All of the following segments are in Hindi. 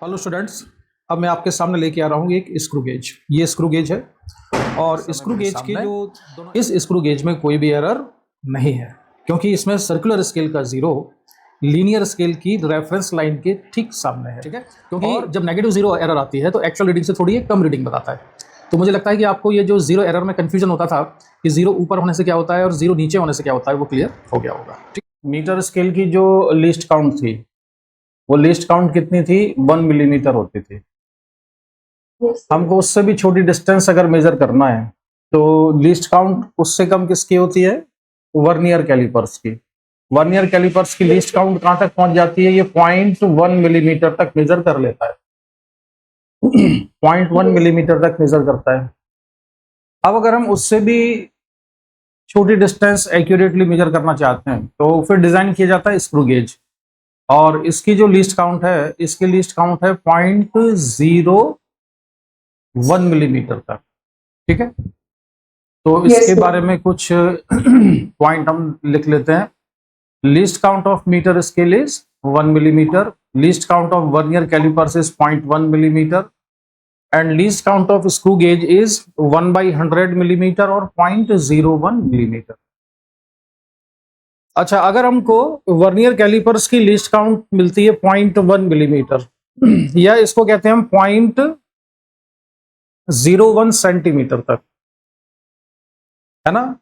हेलो स्टूडेंट्स, अब मैं आपके सामने लेके आ रहा हूँ एक स्क्रू गेज। ये स्क्रू गेज है और स्क्रू गेज की जो इस स्क्रू गेज में कोई भी एरर नहीं है, क्योंकि इसमें सर्कुलर स्केल का जीरो लीनियर स्केल की रेफरेंस लाइन के ठीक सामने है। ठीक है, क्योंकि जब नेगेटिव जीरो एरर आती है तो एक्चुअल रीडिंग से थोड़ी कम रीडिंग बताता है। तो मुझे लगता है कि आपको ये जो जीरो एरर में कंफ्यूजन होता था कि जीरो ऊपर होने से क्या होता है और जीरो नीचे होने से क्या होता है, वो क्लियर हो गया होगा। ठीक, मीटर स्केल की जो लीस्ट काउंट थी, वो लीस्ट काउंट कितनी थी? 1 मिलीमीटर होती थी। हमको उससे भी छोटी डिस्टेंस अगर मेजर करना है तो लीस्ट काउंट उससे कम किसकी होती है? वर्नियर कैलिपर्स की। वर्नियर कैलिपर्स की लीस्ट काउंट कहां तक पहुंच जाती है? ये 0.1 मिलीमीटर तक मेजर कर लेता है। 0.1 मिलीमीटर तक मेजर करता है। अब अगर हम उससे भी छोटी डिस्टेंस एक्यूरेटली मेजर करना चाहते हैं तो फिर डिजाइन किया जाता है स्क्रू गेज, और इसकी जो लीस्ट काउंट है, इसकी लीस्ट काउंट है 0.01 मिलीमीटर तक। ठीक है, तो इसके बारे में कुछ पॉइंट हम लिख लेते हैं। Least count of metre scale is 1 millimetre, least count of vernier callipers is 0.1 millimetre, and least count of screw gauge is 1/100 millimetre और 0.01 मिलीमीटर। अच्छा, अगर हमको वर्नियर कैलिपर्स की लीस्ट काउंट मिलती है 0.1 मिलीमीटर, या इसको कहते हैं हम 0.01 सेंटीमीटर तक, है ना?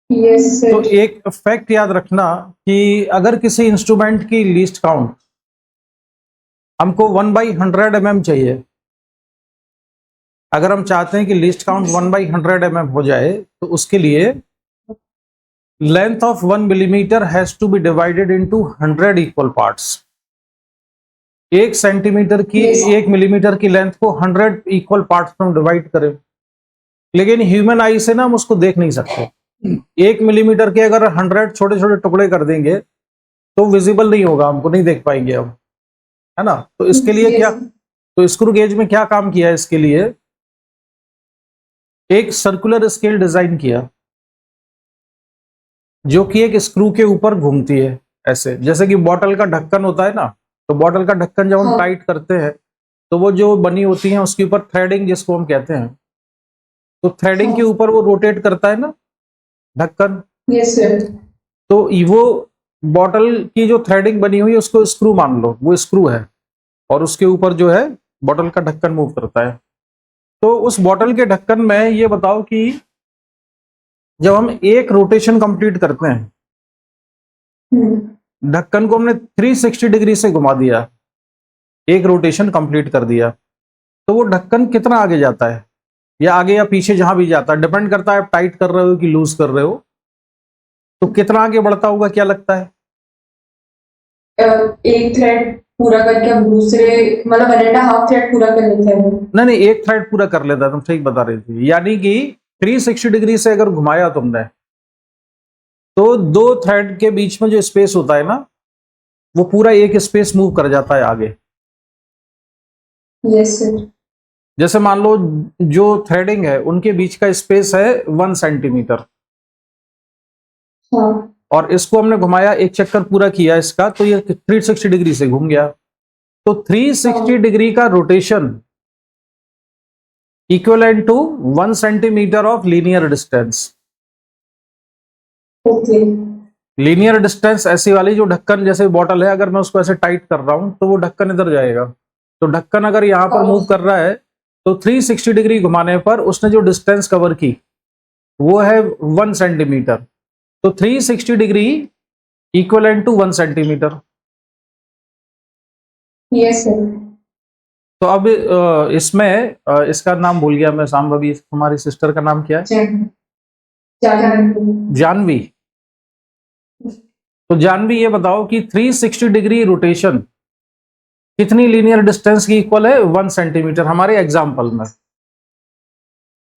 Yes, तो एक फैक्ट याद रखना कि अगर किसी इंस्ट्रूमेंट की लीस्ट काउंट हमको 1/100 mm चाहिए, अगर हम चाहते हैं कि लीस्ट काउंट 1/100 mm हो जाए तो उसके लिए length of 1 millimetre has to be divided into 100 equal parts. 1 centimetre की 1 मिलीमीटर की लेंथ को 100 इक्वल पार्ट्स में डिवाइड करें, लेकिन ह्यूमन आई से ना हम उसको देख नहीं सकते। 1 मिलीमीटर के अगर 100 छोटे छोटे टुकड़े कर देंगे तो विजिबल नहीं होगा, हमको नहीं देख पाएंगे हम, है ना? तो इसके लिए क्या, तो स्क्रू गेज में क्या काम किया है? इसके लिए एक सर्कुलर स्केल डिजाइन किया जो कि एक स्क्रू के ऊपर घूमती है, ऐसे जैसे कि बॉटल का ढक्कन होता है ना, तो बॉटल का ढक्कन जब हम टाइट करते हैं तो वो जो बनी होती है उसके ऊपर थ्रेडिंग जिसको हम कहते हैं, तो थ्रेडिंग के ऊपर वो रोटेट करता है ना ढक्कन। yes, sir. तो वो बॉटल की जो थ्रेडिंग बनी हुई है उसको स्क्रू मान लो, वो स्क्रू है, और उसके ऊपर जो है बॉटल का ढक्कन मूव करता है। तो उस बॉटल के ढक्कन में ये बताओ कि जब हम एक रोटेशन कंप्लीट करते हैं, ढक्कन को हमने 360 डिग्री से घुमा दिया, एक रोटेशन कंप्लीट कर दिया, तो वो ढक्कन कितना आगे जाता है, या आगे या पीछे जहां भी जाता है, डिपेंड करता है आप टाइट कर रहे हो कि लूज कर रहे हो, तो कितना आगे बढ़ता होगा, क्या लगता है? एक थ्रेड पूरा करके हम दूसरे, मतलब 1.5 थ्रेड पूरा कर लेते हैं। नहीं, एक थ्रेड पूरा कर लेता है, तुम ठीक बता रही थी। यानी कि 360 डिग्री से अगर घुमाया तुमने तो 2 थ्रेड के बीच में जो स्पेस होता है ना, वो पूरा एक स्पेस मूव कर जाता है आगे। Yes sir. जैसे मान लो जो थ्रेडिंग है उनके बीच का स्पेस है 1 सेंटीमीटर, हाँ, और इसको हमने घुमाया, एक चक्कर पूरा किया इसका, तो ये 360 डिग्री से घूम गया। तो 360 डिग्री का rotation equivalent to 1 centimetre of linear distance. Okay. Linear distance ऐसी वाली, जो ढक्कन जैसे बॉटल है, अगर मैं उसको ऐसे टाइट कर रहा हूं तो वो ढक्कन इधर जाएगा, तो ढक्कन अगर यहां पर मूव कर रहा है तो 360 डिग्री घुमाने पर उसने जो डिस्टेंस कवर की वो है 1 सेंटीमीटर। तो 360 degree equivalent to 1 centimetre. Yes sir. तो अब इसमें इसका नाम भूल गया मैं, सांभवी, तुम्हारी सिस्टर का नाम क्या है? जानवी। तो जानवी, ये बताओ कि 360 डिग्री रोटेशन कितनी लीनियर डिस्टेंस की इक्वल है? 1 सेंटीमीटर हमारे एग्जाम्पल में।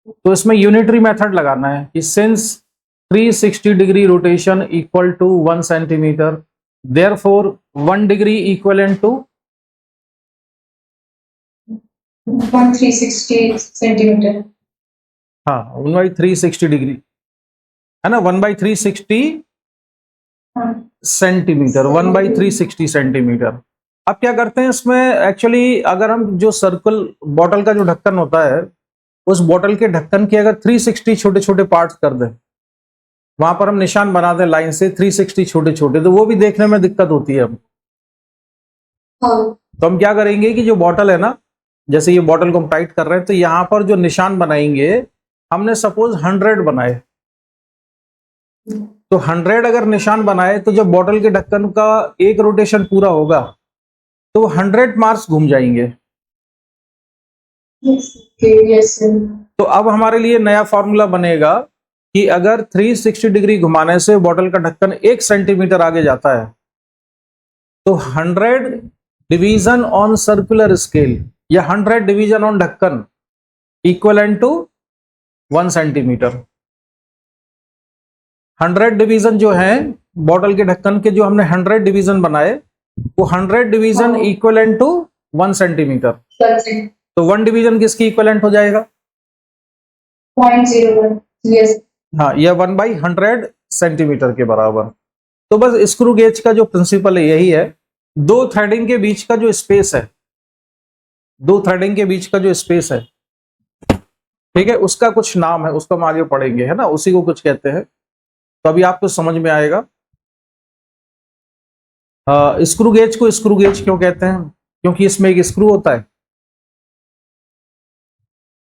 तो इसमें यूनिटरी मेथड लगाना है कि since 360 degree rotation equal to 1 centimetre, therefore 1 degree equivalent to 360 centimetre. हाँ, 1/360 डिग्री, है ना? 1/360 सेंटीमीटर, 1/360 सेंटीमीटर। अब क्या करते हैं इसमें, एक्चुअली अगर हम जो सर्कल बॉटल का जो ढक्कन होता है, उस बॉटल के ढक्कन के अगर 360 छोटे छोटे पार्ट्स कर दें, वहां पर हम निशान बना दें लाइन से 360 छोटे छोटे, तो वो भी देखने में दिक्कत होती है। हाँ, तो हम क्या करेंगे कि जो बॉटल है ना, जैसे ये बॉटल को हम टाइट कर रहे हैं, तो यहाँ पर जो निशान बनाएंगे, हमने सपोज 100 बनाए, तो 100 अगर निशान बनाए, तो जब बॉटल के ढक्कन का एक रोटेशन पूरा होगा तो 100 मार्क्स घूम जाएंगे। Okay, yes sir. तो अब हमारे लिए नया फॉर्मूला बनेगा कि अगर 360 डिग्री घुमाने से बॉटल का ढक्कन 1 सेंटीमीटर आगे जाता है, तो 100 डिवीजन ऑन सर्कुलर स्केल या 100 डिवीजन ऑन ढक्कन इक्वलेंट टू 1 सेंटीमीटर। 100 डिवीजन जो है बॉटल के ढक्कन के, जो हमने 100 डिवीजन बनाए, वो 100 डिवीजन हाँ। Equivalent to 1 centimetre. तो 1 डिवीजन किसकी इक्वलेंट हो जाएगा? 0.01, यस। हाँ, यह 1/100 सेंटीमीटर के बराबर। तो बस स्क्रू गेज का जो प्रिंसिपल है यही है। दो थ्रेडिंग के बीच का जो स्पेस है, दो थ्रेडिंग के बीच का जो स्पेस है, ठीक है, उसका कुछ नाम है, उसको हम आगे पढ़ेंगे, है ना, उसी को कुछ कहते हैं। तो अभी आपको समझ में आएगा। स्क्रू गेज को स्क्रू गेज क्यों कहते हैं? क्योंकि इसमें एक स्क्रू होता है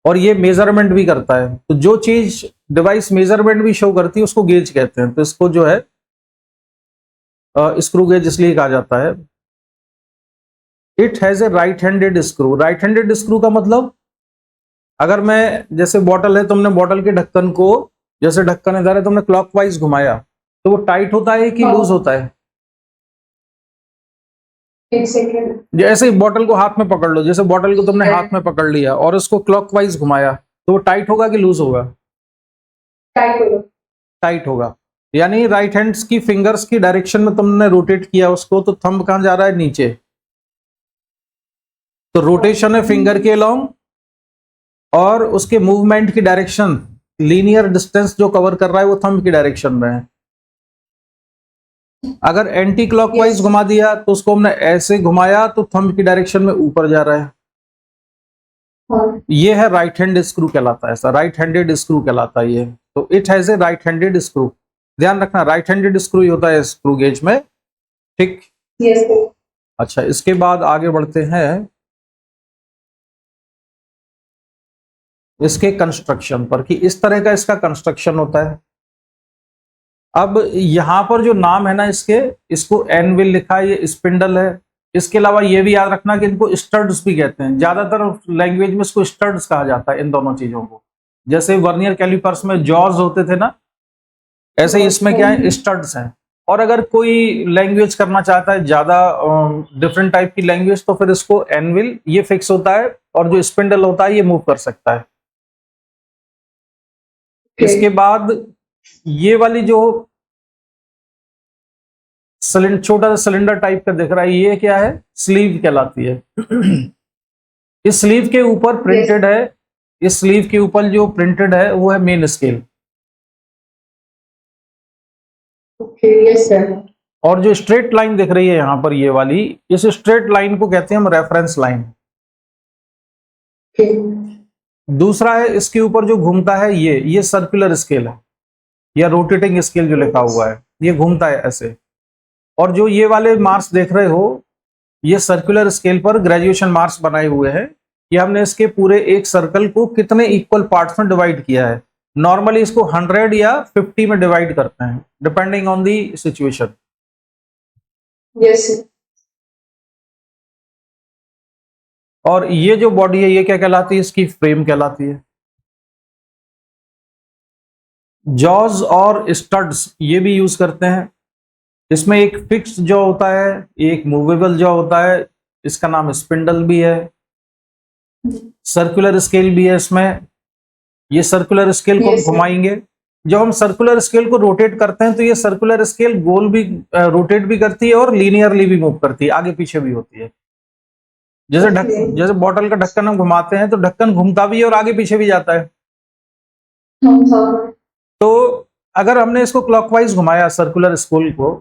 और ये मेजरमेंट भी करता है। तो जो चीज डिवाइस मेजरमेंट भी शो करती है उसको गेज कहते हैं। तो इसको जो है स्क्रू गेज इसलिए कहा जाता है। It has a right handed screw. Right handed screw का मतलब, अगर मैं, जैसे बॉटल है, तुमने बॉटल के ढक्कन को, जैसे ढक्कन इधर है, तुमने क्लॉकवाइज घुमाया, तो वो टाइट होता है कि लूज होता है? एक सेकेंड। जैसे ही बॉटल को हाथ में पकड़ लो, जैसे बॉटल को तुमने हाथ में पकड़ लिया और उसको क्लॉकवाइज घुमाया, तो वो टाइट होगा कि लूज होगा? टाइट होगा। टाइट होगा। यानी राइट हैंड्स की फिंगर्स की डायरेक्शन में तुमने रोटेट किया उसको, तो थंब कहां जा रहा है? नीचे। तो रोटेशन है फिंगर के अलोंग, और उसके मूवमेंट की डायरेक्शन, लीनियर डिस्टेंस जो कवर कर रहा है वो थंब की डायरेक्शन में है। अगर एंटी क्लॉकवाइज Yes. घुमा दिया तो उसको हमने ऐसे घुमाया, तो थंब की डायरेक्शन में ऊपर जा रहा है। हाँ, ये है राइट हैंड स्क्रू कहलाता है, ऐसा राइट हैंडेड स्क्रू कहलाता है ये। तो it has a right handed screw. ध्यान रखना, राइट हैंडेड स्क्रू ही होता है स्क्रू गेज में, ठीक। Yes sir. अच्छा, इसके बाद आगे बढ़ते हैं इसके कंस्ट्रक्शन पर, कि इस तरह का इसका कंस्ट्रक्शन होता है। अब यहां पर जो नाम है ना इसके, इसको एनविल लिखा है, ये स्पिंडल है। इसके अलावा ये भी याद रखना कि इनको स्टड्स भी कहते हैं। ज्यादातर लैंग्वेज में इसको स्टड्स कहा जाता है, इन दोनों चीजों को। जैसे वर्नियर कैलिपर्स में जॉज होते थे ना, ऐसे ही इसमें क्या है? स्टड्स हैं। और अगर कोई लैंग्वेज करना चाहता है ज्यादा डिफरेंट टाइप की लैंग्वेज, तो फिर इसको एनविल, ये फिक्स होता है, और जो स्पिंडल होता है ये मूव कर सकता है। इसके बाद ये वाली जो छोटा सा सिलेंडर टाइप का दिख रहा है, ये क्या है? स्लीव कहलाती है। इस स्लीव के ऊपर प्रिंटेड है, इस स्लीव के ऊपर जो प्रिंटेड है वो है main scale. Okay, yes sir. और जो स्ट्रेट लाइन दिख रही है यहाँ पर, ये वाली, इस स्ट्रेट लाइन को कहते हैं हम रेफरेंस लाइन। दूसरा है, इसके ऊपर जो घूमता है ये सर्कुलर स्केल है, या रोटेटिंग स्केल जो लिखा हुआ है, ये घूमता है ऐसे। और जो ये वाले मार्क्स देख रहे हो, ये सर्कुलर स्केल पर ग्रेजुएशन मार्क्स बनाए हुए हैं। ये हमने इसके पूरे एक सर्कल को कितने इक्वल पार्ट्स में डिवाइड किया है। नॉर्मली इसको 100 या 50 में डिवाइड करते हैं, depending on the situation. Yes sir. और ये जो बॉडी है ये क्या कहलाती है? इसकी फ्रेम कहलाती है। जॉज और स्टड्स ये भी यूज करते हैं। इसमें एक फिक्स जॉ होता है, एक मूवेबल जॉ होता है, इसका नाम स्पिंडल भी है। सर्कुलर स्केल भी है इसमें। ये सर्कुलर स्केल को Yes, sir. घुमाएंगे। जब हम सर्कुलर स्केल को रोटेट करते हैं तो ये सर्कुलर स्केल गोल भी रोटेट भी करती है और लीनियरली भी मूव करती है, आगे पीछे भी होती है। जैसे Okay. जैसे बॉटल का ढक्कन हम घुमाते हैं तो ढक्कन घूमता भी है और आगे पीछे भी जाता है। हाँ, तो अगर हमने इसको क्लॉकवाइज घुमाया सर्कुलर स्केल को,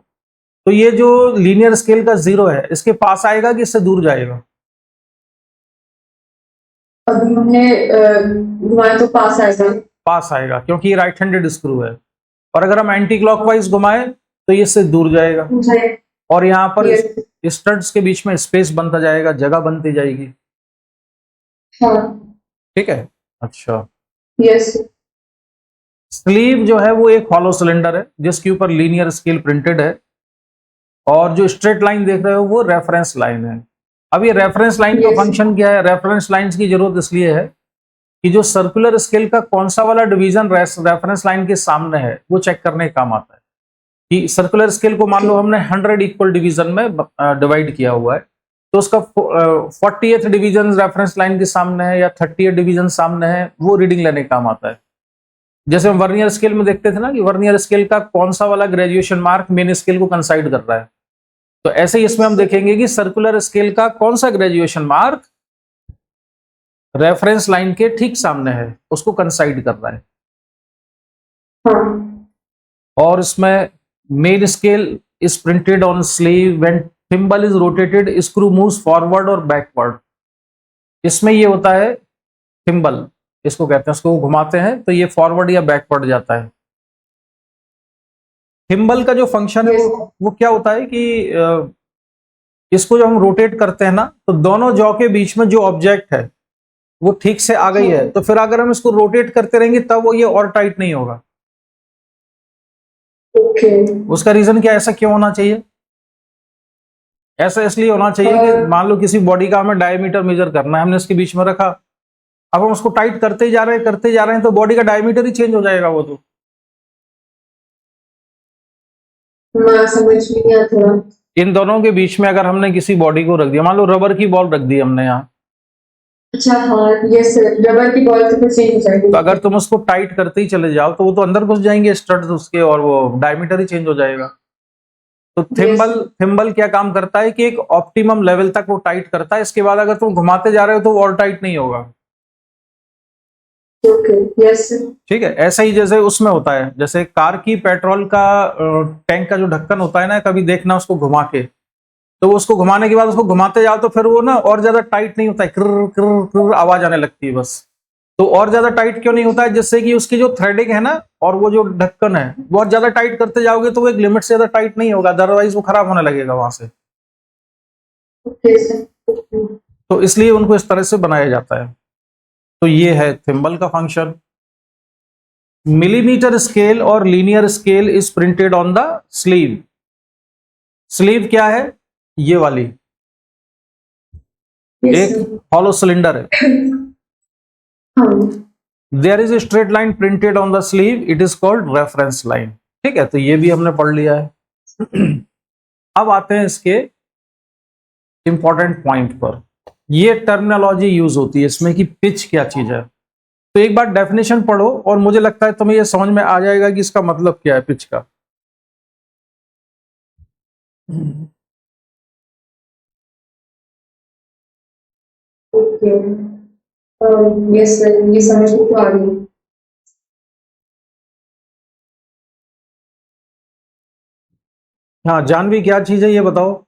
तो ये जो लीनियर स्केल का 0 है इसके पास आएगा कि इससे दूर जाएगा? अभी हमने घुमाया तो पास आएगा। पास आएगा, क्योंकि ये राइट हैंडेड स्क्रू है। और अगर हम एंटी क्लॉकवाइज घुमाए तो ये इससे दूर जाएगा, और यहाँ पर स्टड्स के बीच में स्पेस बनता जाएगा, जगह बनती जाएगी। हाँ। ठीक है, अच्छा। यस। स्लीव जो है वो एक हॉलो सिलेंडर है जिसके ऊपर लीनियर स्केल प्रिंटेड है, और जो स्ट्रेट लाइन देख रहे हो वो रेफरेंस लाइन है। अब ये रेफरेंस लाइन का Yes. फंक्शन क्या है? रेफरेंस लाइंस की जरूरत इसलिए है कि जो सर्कुलर स्केल का कौन सा वाला डिवीजन रेफरेंस लाइन के सामने है वो चेक करने का काम आता है। कि सर्कुलर स्केल को मान लो हमने 100 इक्वल डिवीजन में डिवाइड किया हुआ है, तो उसका 40th डिवीजन रेफरेंस लाइन के सामने है या 30th डिवीजन सामने है, वो रीडिंग लेने का काम आता है। जैसे हम वर्नियर स्केल में देखते थे ना कि वर्नियर स्केल का कौन सा वाला ग्रेजुएशन मार्क मेन स्केल को कंसाइड कर रहा है, तो ऐसे ही इसमें हम देखेंगे कि सर्कुलर स्केल का कौन सा ग्रेजुएशन मार्क रेफरेंस लाइन के ठीक सामने है उसको कंसाइड कर रहा है। हाँ। और इसमें main scale is printed on sleeve when thimble is rotated, screw moves forward और बैकवर्ड। इसमें ये होता है थिम्बल, इसको कहते हैं, इसको घुमाते हैं तो ये फॉरवर्ड या बैकवर्ड जाता है। थिम्बल का जो फंक्शन है वो क्या होता है कि इसको जब हम रोटेट करते हैं ना तो दोनों जॉ के बीच में जो ऑब्जेक्ट है वो ठीक से आ गई है, तो फिर अगर हम इसको रोटेट करते रहेंगे तब वो ये और टाइट नहीं होगा। उसका रीजन क्या, ऐसा क्यों होना चाहिए? ऐसा इसलिए होना चाहिए कि मान लो किसी बॉडी का हमें डायमीटर मेजर करना है, हमने इसके बीच में रखा, अब हम उसको टाइट करते ही जा रहे हैं तो बॉडी का डायमीटर ही चेंज हो जाएगा। वो तो समझ नहीं आता। इन दोनों के बीच में अगर हमने किसी बॉडी को रख दिया, मान लो रबर की बॉल रख दी हमने यहाँ, अच्छा हाँ, यस रबर की बॉल से फिर चेंज हो जाएगी। तो अगर तुम उसको टाइट करते ही चले जाओ तो वो तो अंदर घुस जाएंगे स्टड्स उसके, और वो डायमीटर ही चेंज हो जाएगा। तो थिम्बल क्या काम करता है कि एक ऑप्टिमम लेवल तक वो टाइट करता है, इसके बाद अगर तुम घुमाते जा रहे हो तो वो और टाइट नहीं होगा। यस। ठीक है, ऐसा ही जैसे उसमें होता है, जैसे कार की पेट्रोल का टैंक का जो ढक्कन होता है ना, कभी देखना उसको घुमा के, तो वो उसको घुमाने के बाद उसको घुमाते जाओ तो फिर वो ना और ज्यादा टाइट नहीं होता है, क्र क्र क्र आवाज आने लगती है बस। तो और ज्यादा टाइट क्यों नहीं होता है? जिससे कि उसकी जो थ्रेडिंग है ना और वो जो ढक्कन है बहुत ज्यादा टाइट करते जाओगे तो वो एक लिमिट से ज्यादा टाइट नहीं होगा, अदरवाइज वो खराब होने लगेगा वहां से। तो इसलिए उनको इस तरह से बनाया जाता है। तो ये है थिम्बल का फंक्शन। मिलीमीटर स्केल और linear scale is printed on the sleeve. Sleeve क्या है? ये वाली एक हॉलो सिलेंडर है। There is a straight line printed on the sleeve, it is called reference line. ठीक है, तो ये भी हमने पढ़ लिया है। अब आते हैं इसके इंपॉर्टेंट पॉइंट पर। ये टर्मिनोलॉजी यूज होती है इसमें कि पिच क्या चीज है। तो एक बार डेफिनेशन पढ़ो और मुझे लगता है तुम्हें ये समझ में आ जाएगा कि इसका मतलब क्या है पिच का। यस सर, ये समझ में तो आ रही है। हाँ जानवी, क्या चीज है ये बताओ।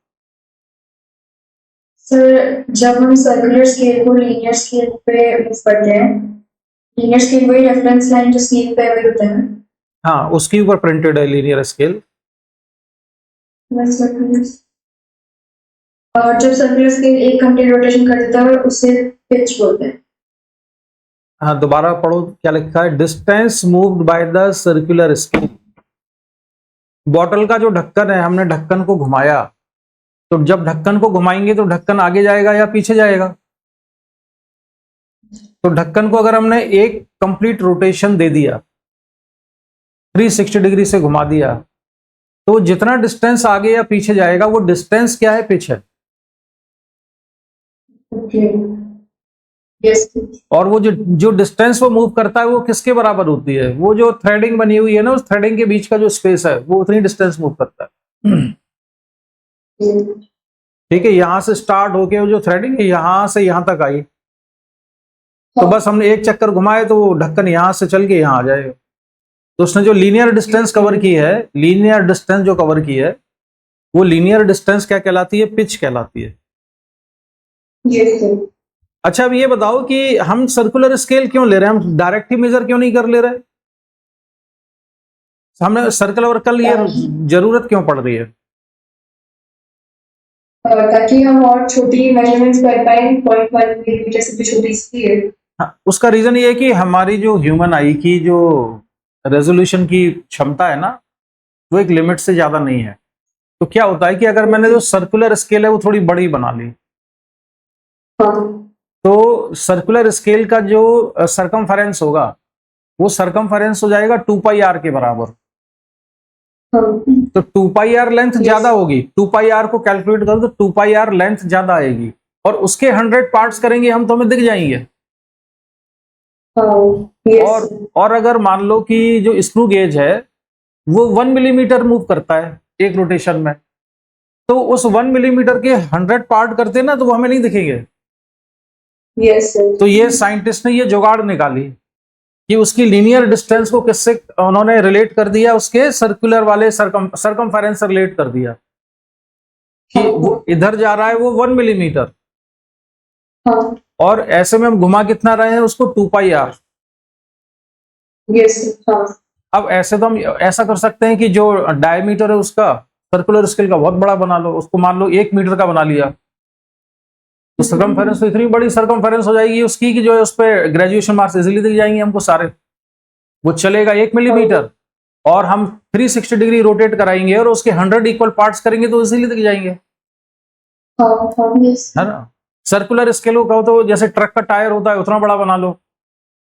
सर जब हम सर्कुलर स्केल को लीनियर स्केल पे मूव करते हैं, लीनियर स्केल वही रेफरेंस लाइन जो स्केल पे वही होता है। हाँ, उसके ऊपर प्रिंटेड है लीनियर स्केल। और जब सर्कुलर स्केल एक कंप्लीट रोटेशन कर देता है उसे पिच बोलते हैं। हाँ, दोबारा पढ़ो क्या लिखा है। Distance moved by the circular scale. Bottle का जो ढक्कन है, हमने ढक्कन को घुमाया, तो जब ढक्कन को घुमाएंगे तो ढक्कन आगे जाएगा या पीछे जाएगा? तो ढक्कन को अगर हमने एक कंप्लीट रोटेशन दे दिया, 360 डिग्री से घुमा दिया, तो जितना डिस्टेंस आगे या पीछे जाएगा वो डिस्टेंस क्या है? पिच है। और वो जो डिस्टेंस वो मूव करता है वो किसके बराबर होती है? वो जो थ्रेडिंग बनी हुई है ना, उस थ्रेडिंग के बीच का जो स्पेस है वो उतनी डिस्टेंस मूव करता है। ठीक है, यहां से स्टार्ट होके वो जो थ्रेडिंग है यहां से यहां तक आई, तो बस हमने एक चक्कर घुमाए तो वो ढक्कन यहां से चल के यहां आ जाएगा। तो उसने जो लीनियर डिस्टेंस कवर की है, लीनियर डिस्टेंस जो कवर की है वो लीनियर डिस्टेंस क्या कहलाती है? पिच कहलाती है। Yes, sir. अच्छा, अब ये बताओ कि हम सर्कुलर स्केल क्यों ले रहे हैं, हम डायरेक्ट ही मेजर क्यों नहीं कर ले रहे? हमें सर्कल वर्कल ये जरूरत क्यों पड़ रही है? ताकि हम और छोटी मेजरमेंट्स कर पाए, 0.1 मिलीमीटर से भी छोटी सी है। हाँ, उसका रीजन ये है कि हमारी जो ह्यूमन आई की जो रेजोल्यूशन की क्षमता है ना, वो एक लिमिट से ज्यादा नहीं है। तो क्या होता है कि अगर मैंने जो सर्कुलर स्केल है वो थोड़ी बड़ी बना ली, हाँ, तो सर्कुलर स्केल का जो सरकमफेरेंस होगा वो सरकमफेरेंस हो जाएगा 2 पाई आर के बराबर। हाँ, तो 2 पाई आर लेंथ Yes. ज्यादा होगी, 2 पाई आर को कैलकुलेट करो तो 2 पाई आर लेंथ ज्यादा आएगी, और उसके 100 पार्ट्स करेंगे हम तो हमें दिख जाएंगे। हाँ, yes. और अगर मान लो कि जो स्क्रू गेज है वो 1 मिलीमीटर मूव करता है एक रोटेशन में, तो उस 1 मिलीमीटर के 100 पार्ट करते ना तो वो हमें नहीं दिखेंगे। Yes, sir. तो ये साइंटिस्ट ने ये जुगाड़ निकाली कि उसकी लीनियर डिस्टेंस को किससे उन्होंने रिलेट कर दिया, उसके सर्कुलर वाले सरकमफेरेंस से रिलेट कर दिया कि वो इधर जा रहा है वो 1 मिलीमीटर, हाँ, और ऐसे में हम घुमा कितना रहे हैं उसको 2 पाई आर। yes, sir. हाँ, अब ऐसे तो हम ऐसा कर सकते हैं कि जो डायमीटर है उसका सर्कुलर स्केल का बहुत बड़ा बना लो, उसको मान लो 1 मीटर का बना लिया, तो सरकमफेरेंस तो इतनी बड़ी सरकमफेरेंस हो जाएगी उसकी कि जो है उस पर ग्रेजुएशन मार्क्स इजीली दिख जाएंगे हमको सारे। वो चलेगा 1 मिलीमीटर और हम 360 डिग्री रोटेट कराएंगे और उसके 100 इक्वल पार्ट्स करेंगे तो इजीली दिख जाएंगे, हाँ, हाँ, yes. है ना। सर्कुलर स्केल को कहो तो जैसे ट्रक का टायर होता है उतना बड़ा बना लो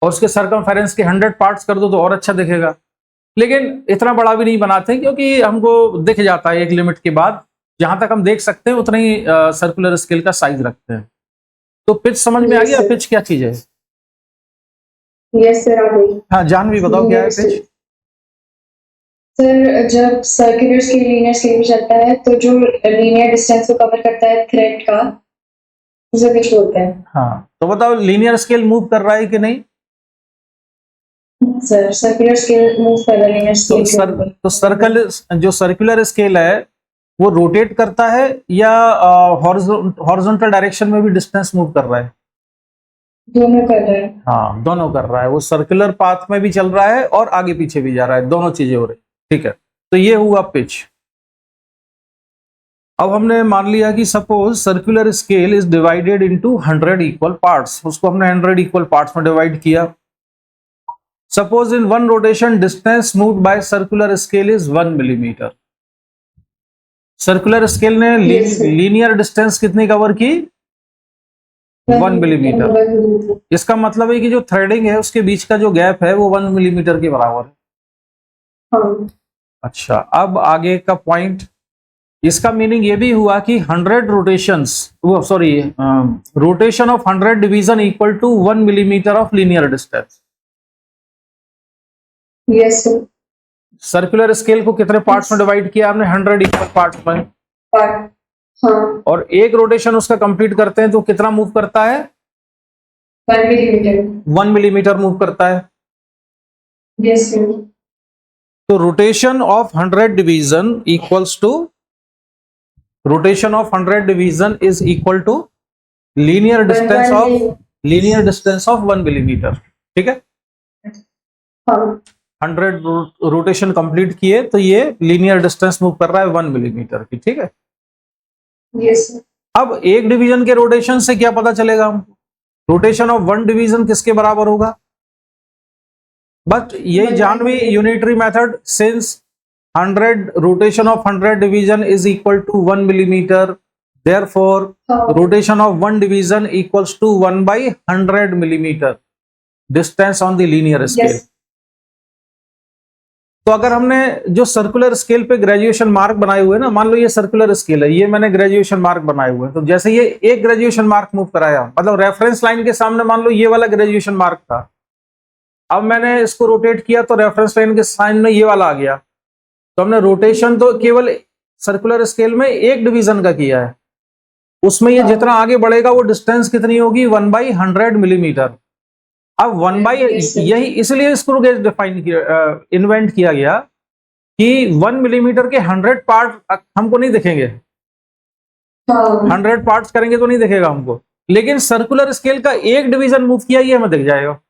और उसके सरकमफेरेंस के 100 पार्ट्स कर दो तो और अच्छा दिखेगा। लेकिन इतना बड़ा भी नहीं बनाते क्योंकि हमको दिख जाता है एक लिमिट के बाद, जहां तक हम देख सकते हैं उतना ही सर्कुलर स्केल का साइज रखते हैं। तो पिच समझ में आ Yes, गया? sir. पिच क्या चीज है? Yes, sir, आ गई। हाँ, जानवी बताओ क्या है Yes, पिच? sir. सर, जब सर्कुलर स्केल लीनियर स्केल में चलता है तो जो लीनियर डिस्टेंस को कवर करता है थ्रेड का, उसे पिच बोलते हैं। हाँ, तो बताओ लीनियर स्केल मूव कर रहा है कि नहीं? सर, सर्कुलर स्केल मूव कर रहा है लीनियर तो स्केल के ऊपर। तो सर्कल जो सर्कुलर स्केल है वो रोटेट करता है या हॉरिजॉन्टल डायरेक्शन में भी डिस्टेंस मूव कर रहा है? दोनों कर रहा है। हाँ, दोनों कर रहा है। वो सर्कुलर पाथ में भी चल रहा है और आगे पीछे भी जा रहा है, दोनों चीजें हो रही। ठीक है, तो ये हुआ पिच। अब हमने मान लिया कि suppose circular scale is divided into 100 equal parts, उसको हमने 100 इक्वल पार्ट्स में डिवाइड किया। Suppose in one rotation distance moved by circular scale is 1 millimetre. Circular scale ने Yes, sir. लीनियर डिस्टेंस कितनी कवर की? 1 मिलीमीटर। इसका मतलब है कि जो थ्रेडिंग है उसके बीच का जो गैप है वो 1 मिलीमीटर के बराबर है। हाँ, अच्छा, अब आगे का पॉइंट, इसका मीनिंग ये भी हुआ कि 100 रोटेशंस, वो sorry rotation of 100 division equal to 1 millimetre of linear distance. Yes sir. Circular scale को कितने पार्ट्स में डिवाइड किया हमने? 100 इक्वल पार्ट्स में। पार्ट, हाँ, और एक रोटेशन उसका कंप्लीट करते हैं तो कितना मूव करता है? 1 मिलीमीटर। 1 मिलीमीटर मूव करता है। Yes sir. तो rotation of 100 division equals to, rotation of 100 division is equal to linear distance of 1 millimetre. ठीक है, हाँ, 100 रोटेशन कंप्लीट किए तो ये लीनियर डिस्टेंस मूव कर रहा है 1 मिलीमीटर की। ठीक है, यस सर। अब एक डिवीजन के रोटेशन से क्या पता चलेगा हमको? रोटेशन ऑफ 1 डिवीजन किसके बराबर होगा? बट ये Janvi unitary method, since 100 rotation of 100 division is equal to 1 millimeter, therefore rotation of 1 division equals to 1 by 100 millimeter distance on the linear scale. Yes. तो अगर हमने जो सर्कुलर स्केल पे ग्रेजुएशन मार्क बनाए हुए ना, मान लो ये सर्कुलर स्केल है, ये मैंने ग्रेजुएशन मार्क बनाए हुए हैं, तो जैसे ये एक ग्रेजुएशन मार्क मूव कराया, मतलब रेफरेंस लाइन के सामने मान लो ये वाला ग्रेजुएशन मार्क था, अब मैंने इसको रोटेट किया तो रेफरेंस लाइन के सामने ये वाला आ गया, तो हमने रोटेशन तो केवल सर्कुलर स्केल में एक डिवीजन का किया है, उसमें ये जितना आगे बढ़ेगा वो डिस्टेंस कितनी होगी? 1/100 मिलीमीटर। अब 1 बाई, यही इसलिए स्क्रू गेज डिफाइन किया, इन्वेंट किया गया कि 1 मिलीमीटर के 100 पार्ट हमको नहीं दिखेंगे, हाँ 100 पार्ट्स करेंगे तो नहीं दिखेगा हमको, लेकिन सर्कुलर स्केल का एक डिवीजन मूव किया ये हमें दिख जाएगा।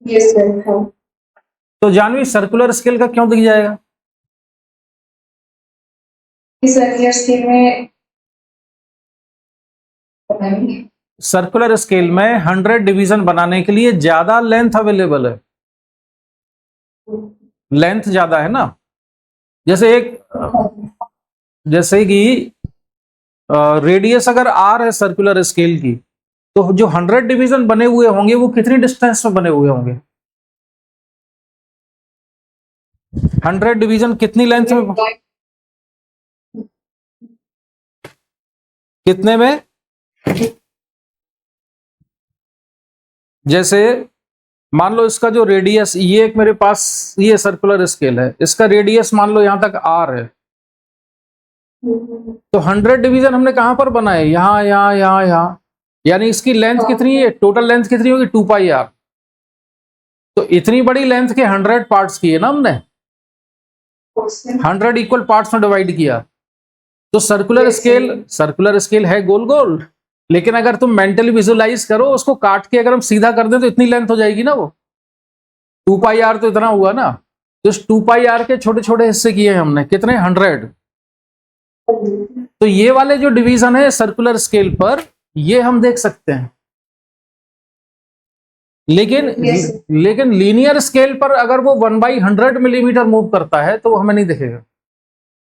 यस सर हाँ तो जानवी सर्कुलर स्केल का क्यों दिख जाएगा? इस सर्कुलर स्केल में पता नहीं। सर्कुलर स्केल में 100 डिवीजन बनाने के लिए ज्यादा लेंथ अवेलेबल है, लेंथ ज्यादा है ना। जैसे कि रेडियस अगर आर है सर्कुलर स्केल की, तो जो 100 डिवीजन बने हुए होंगे वो कितनी डिस्टेंस में बने हुए होंगे? 100 डिवीजन कितनी लेंथ में, कितने में? जैसे मान लो इसका जो रेडियस, ये एक मेरे पास ये सर्कुलर स्केल है, इसका रेडियस मान लो यहां तक आर है, तो 100 डिवीजन हमने कहां पर बनाए? यहां यहां यहां यहां, यानी इसकी लेंथ कितनी है, टोटल लेंथ कितनी होगी? 2 पाई आर। तो इतनी बड़ी लेंथ के 100 पार्ट्स किए ना हमने, 100 इक्वल पार्ट्स में डिवाइड किया। तो सर्कुलर स्केल है गोल गोल, लेकिन अगर तुम मेंटली विजुलाइज करो, उसको काट के अगर हम सीधा कर दें तो इतनी लेंथ हो जाएगी ना, वो 2 पाई आर तो इतना हुआ ना। तो इस 2 पाई आर के छोटे छोटे हिस्से किए हमने, कितने? 100। तो ये वाले जो डिवीजन है सर्कुलर स्केल पर, ये हम देख सकते हैं, लेकिन लीनियर स्केल पर अगर वो 1/100 मिलीमीटर मूव करता है तो वो हमें नहीं दिखेगा,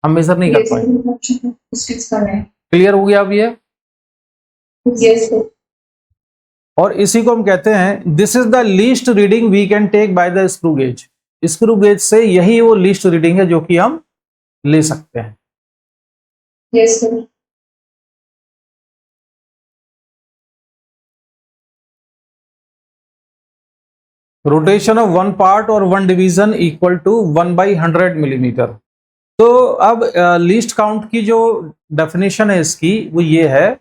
हम मेजर नहीं कर पाएंगे। क्लियर हो गया अब ये? यस और इसी को हम कहते हैं this is the least reading we can take by the screw gauge. Screw gauge से यही वो लीस्ट रीडिंग है जो कि हम ले सकते हैं। Yes sir rotation of one part और one division equal to 1/100 millimetre. तो अब लीस्ट काउंट की जो डेफिनेशन है इसकी वो ये है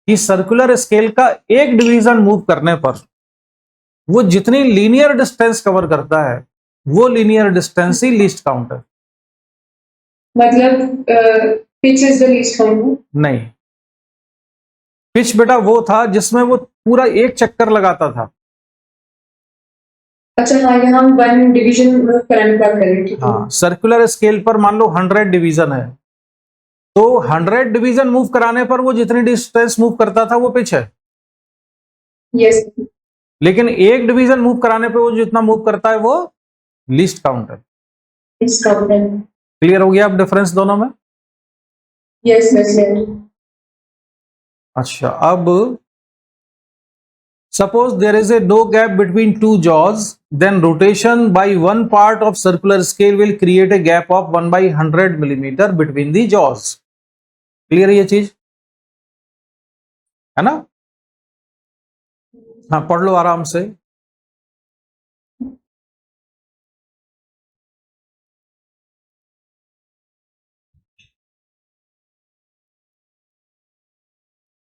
कि सर्कुलर स्केल का एक डिवीजन मूव करने पर वो जितनी लीनियर डिस्टेंस कवर करता है वो लीनियर डिस्टेंस ही लीस्ट काउंट है। मतलब pitch is the least count? नहीं, पिच बेटा वो था जिसमें वो पूरा एक चक्कर लगाता था। अच्छा हाँ, यहाँ हम वन डिवीजन मूव कराने की बात कर रहे हैं। हाँ, सर्कुलर स्केल पर मान लो 100 डिवीजन है, तो 100 डिवीजन मूव कराने पर वो जितनी डिस्टेंस मूव करता था वो पिच है। यस लेकिन एक डिवीजन मूव कराने पे वो जितना मूव करता है वो लीस्ट काउंट है। लीस्ट काउंट है। क्लियर हो गया अब डिफरेंस दोनों में? यस यस अच्छा, अब suppose there is a no gap between two jaws, then rotation by one part of circular scale will create a gap of 1/100 millimeter between the jaws. Clear है ये चीज, है ना? हाँ, पढ़ लो आराम से।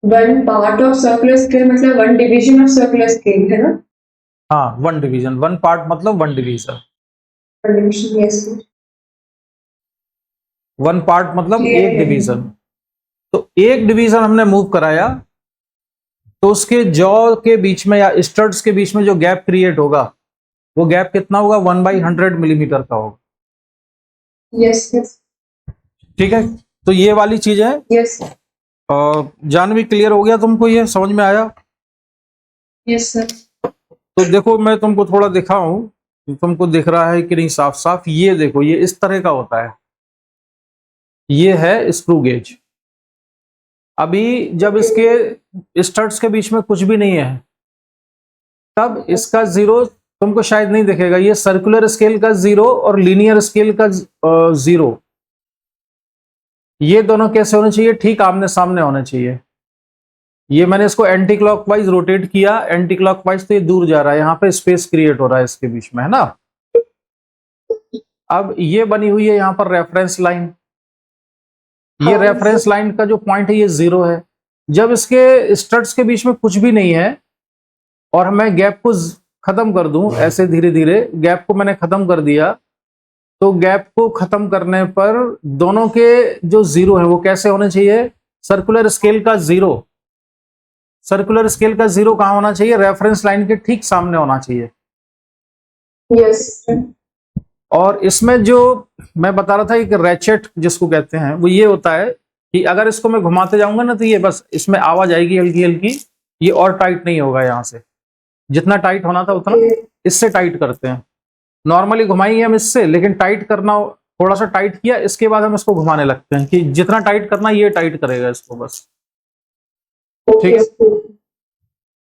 One part of circular scale मतलब one division of circular scale है ना? हाँ, वन डिवीजन, वन पार्ट मतलब one division, one division yes one part मतलब एक डिवीजन। तो एक डिवीजन हमने मूव कराया तो उसके जॉ के बीच में या स्टड्स के बीच में जो गैप क्रिएट होगा वो गैप कितना होगा? 1/100 मिलीमीटर का होगा। यस यस ठीक है, तो ये वाली चीज है। यस जानवी क्लियर हो गया तुमको, ये समझ में आया? यस सर तो देखो मैं तुमको थोड़ा दिखाऊं, तुमको दिख रहा है कि नहीं साफ साफ? ये देखो, ये इस तरह का होता है, ये है स्क्रू गेज। अभी जब इसके स्टड्स के बीच में कुछ भी नहीं है तब इसका जीरो तुमको शायद नहीं दिखेगा। ये सर्कुलर स्केल का जीरो और लीनियर स्केल का जीरो, ये दोनों कैसे होने चाहिए? ठीक आमने सामने होने चाहिए। ये मैंने इसको एंटी क्लॉकवाइज रोटेट किया, एंटी क्लॉकवाइज तो ये दूर जा रहा है, यहाँ पे स्पेस क्रिएट हो रहा है इसके बीच में, है ना? अब ये बनी हुई है यहाँ पर रेफरेंस लाइन, ये रेफरेंस लाइन का जो पॉइंट है ये 0 है। जब इसके स्टड्स के बीच में कुछ भी नहीं है और मैं गैप को खत्म कर दूं, ऐसे धीरे धीरे गैप को मैंने खत्म कर दिया, तो गैप को खत्म करने पर दोनों के जो जीरो है वो कैसे होने चाहिए? सर्कुलर स्केल का जीरो, सर्कुलर स्केल का जीरो कहां होना चाहिए? रेफरेंस लाइन के ठीक सामने होना चाहिए। यस। और इसमें जो मैं बता रहा था एक रैचेट जिसको कहते हैं वो ये होता है कि अगर इसको मैं घुमाते जाऊंगा ना तो ये बस इसमें आवाज आएगी हल्की हल्की, ये और टाइट नहीं होगा। यहां से जितना टाइट होना था उतना इससे टाइट करते हैं। नॉर्मली घुमाएंगे हम इससे, लेकिन टाइट करना थोड़ा सा टाइट किया, इसके बाद हम इसको घुमाने लगते हैं कि जितना टाइट करना ये टाइट करेगा इसको बस। ठीक है,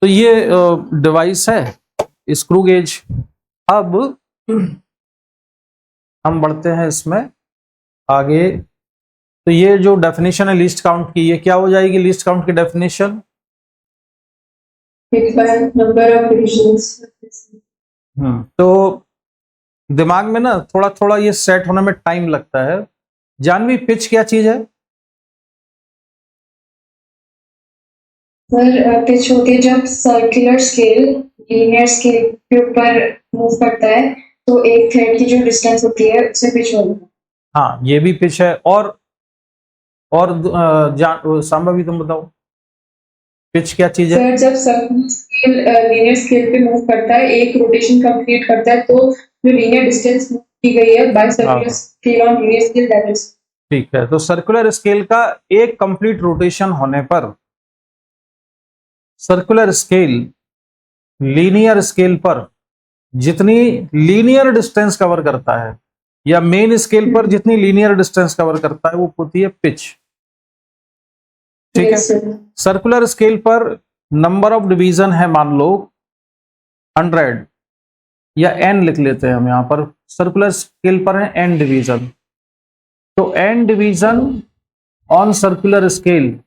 तो ये डिवाइस है स्क्रू गेज। अब हम बढ़ते हैं इसमें आगे। तो ये जो डेफिनेशन है लीस्ट काउंट की, ये क्या हो जाएगी लीस्ट काउंट की डेफिनेशन? Number of divisions. तो दिमाग में ना थोड़ा थोड़ा ये सेट होने में टाइम लगता है। जानवी, पिच क्या चीज है? सर पिच होती है जब सर्कुलर स्केल लीनियर स्केल के ऊपर मूव करता है, तो एक थ्रेड की जो डिस्टेंस होती है उसे पिच होती है। हाँ, ये भी पिच है। और सांबा भी तुम बताओ, पिच क्या चीज है? सर जब सर्कुलर स्केल लीनियर स्केल पे मूव करता है, एक रोटेशन कंप्लीट करता है, तो जो लीनियर डिस्टेंस की गई है by circular scale on linear scale, that is. ठीक है, तो सर्कुलर स्केल का एक कंप्लीट रोटेशन होने पर सर्कुलर स्केल लीनियर स्केल पर जितनी लीनियर डिस्टेंस कवर करता है या मेन स्केल पर जितनी लीनियर डिस्टेंस कवर करता है वो होती है पिच। ठीक है, सर्कुलर स्केल पर नंबर ऑफ डिवीजन है मान लो 100 या n लिख लेते हैं हम यहां पर। सर्कुलर स्केल पर है n डिवीजन, तो n division on circular scale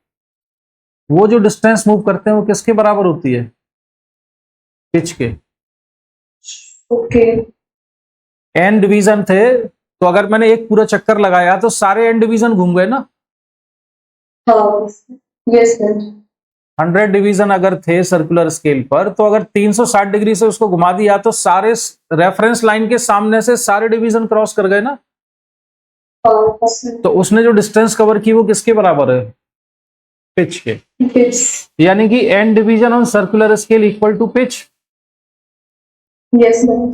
वो जो डिस्टेंस मूव करते हैं वो किसके बराबर होती है? पिच के। ओके। n डिवीजन थे तो अगर मैंने एक पूरा चक्कर लगाया तो सारे n डिवीजन घूम गए ना। हाँ, यस सर। 100 डिवीजन अगर थे सर्कुलर स्केल पर, तो अगर 360 डिग्री से उसको घुमा दिया तो सारे रेफरेंस लाइन के सामने से सारे डिवीजन क्रॉस कर गए ना। तो उसने जो डिस्टेंस कवर की वो किसके बराबर है? पिच के। यानी कि n division on circular scale equal to pitch. Yes sir.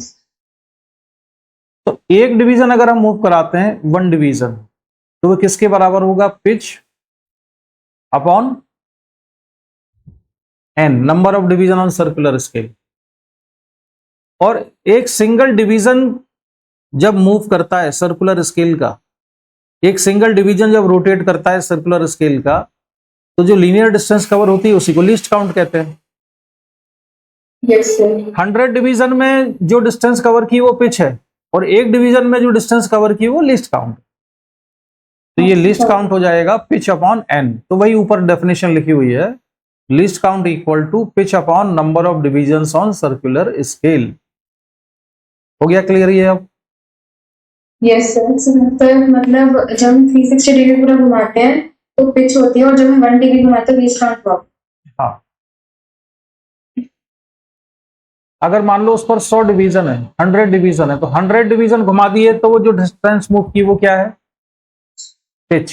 तो एक डिवीजन अगर हम मूव कराते हैं 1 डिवीजन, तो वो किसके बराबर होगा? Pitch upon n, number of division on circular scale. और एक सिंगल डिवीजन जब मूव करता है सर्कुलर स्केल का, एक सिंगल डिवीजन जब रोटेट करता है सर्कुलर स्केल का, तो जो लीनियर डिस्टेंस कवर होती है उसी को लीस्ट काउंट कहते हैं। Yes sir. 100 डिवीजन में जो डिस्टेंस कवर की वो पिच है, और एक डिवीजन में जो डिस्टेंस कवर की वो लीस्ट काउंट। तो ये लीस्ट काउंट हो जाएगा पिच अपॉन n। तो वही ऊपर डेफिनेशन लिखी हुई है, least count equal to pitch upon number of divisions on circular scale. हो गया क्लियर ये अब? Yes sir. मतलब जब हम 360 डिग्री पूरा घुमाते हैं तो पिच होती है, और जब हम 1 डिग्री घुमाते हैं लीस्ट काउंट होता है। हाँ, अगर मान लो उस पर 100 डिवीजन है, 100 डिवीजन है, तो 100 डिवीजन घुमा दिए तो वो जो डिस्टेंस मूव की वो क्या है? पिच।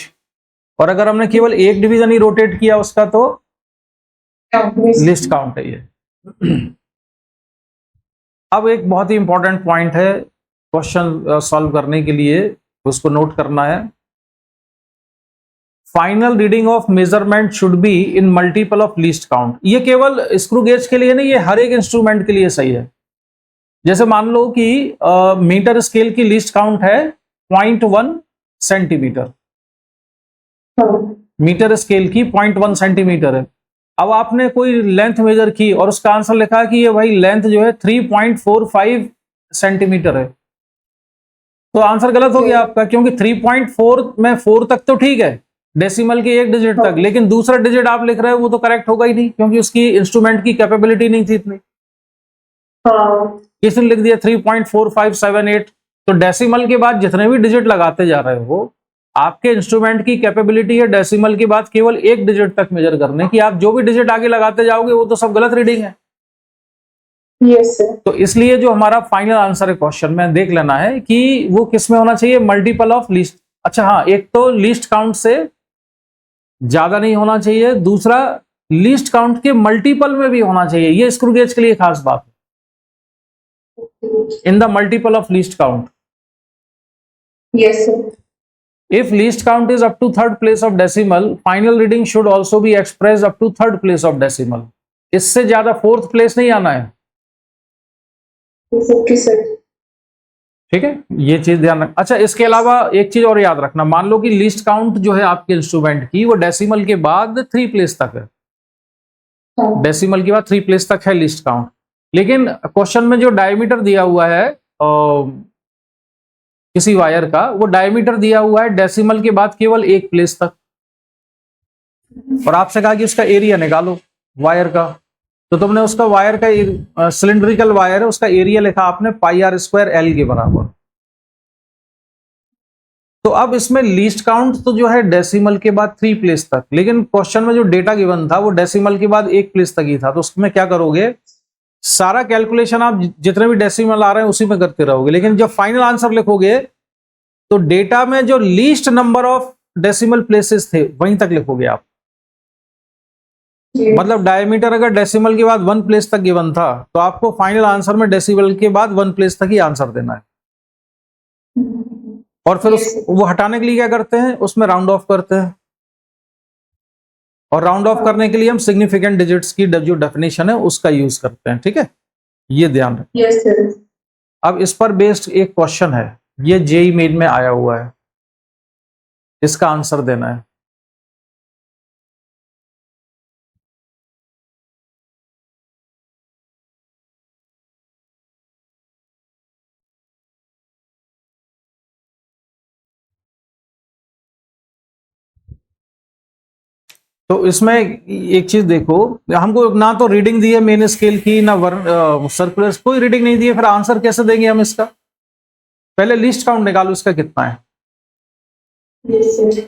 और अगर हमने केवल एक डिवीजन ही रोटेट किया उसका तो लिस्ट काउंट है ये। अब एक बहुत ही इंपॉर्टेंट पॉइंट है क्वेश्चन सॉल्व करने के लिए, उसको नोट करना है। Final reading of measurement should be in multiple of least count. ये केवल स्क्रू गेज के लिए नहीं, ये हर एक इंस्ट्रूमेंट के लिए सही है। जैसे मान लो कि मीटर स्केल की लीस्ट काउंट है 0.1 सेंटीमीटर, मीटर स्केल की 0.1 सेंटीमीटर है। अब आपने कोई लेंथ मेजर की और उसका आंसर लिखा है कि ये भाई लेंथ जो है 3.45 सेंटीमीटर है, तो आंसर गलत हो गया आपका, क्योंकि 3.4 में 4 तक तो ठीक है, डेसिमल के एक डिजिट तक, लेकिन दूसरा डिजिट आप लिख रहे हो वो तो करेक्ट होगा ही नहीं, क्योंकि उसकी इंस्ट्रूमेंट की कैपेबिलिटी नहीं थी इतनी। किसने लिख दिया 3.4578? तो डेसिमल के बाद जितने भी डिजिट लगाते जा रहे हो, आपके इंस्ट्रूमेंट की कैपेबिलिटी है डेसिमल के बाद केवल एक डिजिट तक मेजर करने की। आप जो भी डिजिट आगे लगाते जाओगे वो तो सब गलत रीडिंग है। Yes sir. तो इसलिए जो हमारा फाइनल आंसर है क्वेश्चन में देख लेना है कि वो किस में होना चाहिए, मल्टीपल ऑफ लीस्ट। अच्छा हाँ, एक तो लीस्ट काउंट से ज्यादा नहीं होना चाहिए, दूसरा लीस्ट काउंट के मल्टीपल में भी होना चाहिए। ये स्क्रू गेज के लिए खास बात है, in the multiple of least count. Yes sir. If least count is up to third place of decimal, final reading should also be expressed up to third place of decimal. इससे ज्यादा फोर्थ प्लेस नहीं आना है। Okay sir. ठीक है, ये चीज ध्यान रख। अच्छा, इसके अलावा एक चीज और याद रखना, मान लो कि लीस्ट काउंट जो है आपके इंस्ट्रूमेंट की वो डेसिमल के बाद 3 प्लेस तक है, हाँ। डेसिमल के बाद 3 प्लेस तक है लीस्ट काउंट, लेकिन क्वेश्चन में जो डायमीटर दिया हुआ है किसी वायर का, वो डायमीटर दिया हुआ है डेसिमल के बाद केवल 1 प्लेस तक, और आपसे कहा कि उसका एरिया निकालो वायर का, तो तुमने उसका वायर का सिलिंड्रिकल वायर है, उसका एरिया लिखा आपने πr² L के बराबर। तो अब इसमें लीस्ट काउंट तो जो है डेसिमल के बाद 3 प्लेस तक, लेकिन क्वेश्चन में जो डेटा गिवन था वो डेसिमल के बाद 1 प्लेस तक ही था, तो उसमें क्या करोगे, सारा कैलकुलेशन आप जितने भी डेसिमल आ रहे हैं उसी में करते रहोगे, लेकिन जब फाइनल आंसर लिखोगे तो डेटा में जो least number of decimal places थे वहीं तक लिखोगे आप। मतलब डायमीटर अगर डेसिमल के बाद 1 प्लेस तक गिवन था, तो आपको फाइनल आंसर में डेसिमल के बाद 1 प्लेस तक ही आंसर देना है, और फिर वो हटाने के लिए क्या करते हैं, उसमें राउंड ऑफ करते हैं, और राउंड ऑफ करने के लिए हम सिग्निफिकेंट डिजिट्स की जो डेफिनेशन है उसका यूज करते हैं। ठीक है, ये ध्यान रखें। Yes sir. अब इस पर बेस्ड एक क्वेश्चन है, ये जेई मेन में आया हुआ है, इसका आंसर देना है। तो इसमें एक चीज देखो, हमको ना तो रीडिंग दी है मेन स्केल की, ना सर्कुलर, कोई रीडिंग नहीं दी है, फिर आंसर कैसे देंगे हम इसका। पहले लिस्ट काउंट निकालो इसका कितना है। Yes sir.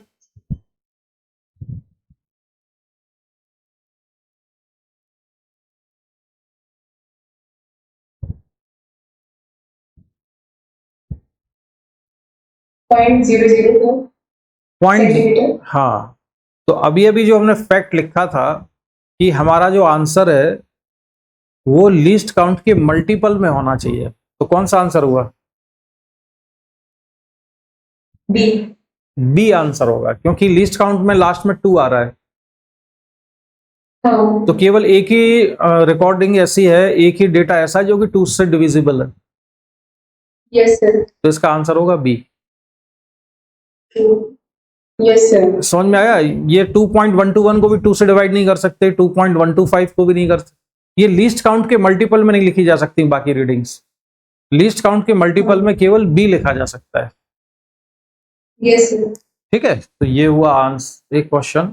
पॉइंट, हाँ, तो अभी जो हमने फैक्ट लिखा था कि हमारा जो आंसर है वो लीस्ट काउंट के मल्टीपल में होना चाहिए, तो कौन सा आंसर हुआ, बी। बी आंसर होगा, क्योंकि लीस्ट काउंट में लास्ट में 2 आ रहा है। हाँ। तो केवल एक ही रिकॉर्डिंग ऐसी है, एक ही डेटा ऐसा है जो कि 2 से डिविजिबल है। Yes sir. तो इसका आंसर होगा बी। Yes sir. समझ में आया। ये 2.121 को भी 2 से डिवाइड नहीं कर सकते, 2.125 को भी नहीं कर सकते, ये लीस्ट काउंट के मल्टीपल में नहीं लिखी जा सकती बाकी रीडिंग्स, लीस्ट काउंट के मल्टीपल में केवल बी लिखा जा सकता है। Yes sir. ठीक है, तो ये हुआ आंसर एक क्वेश्चन।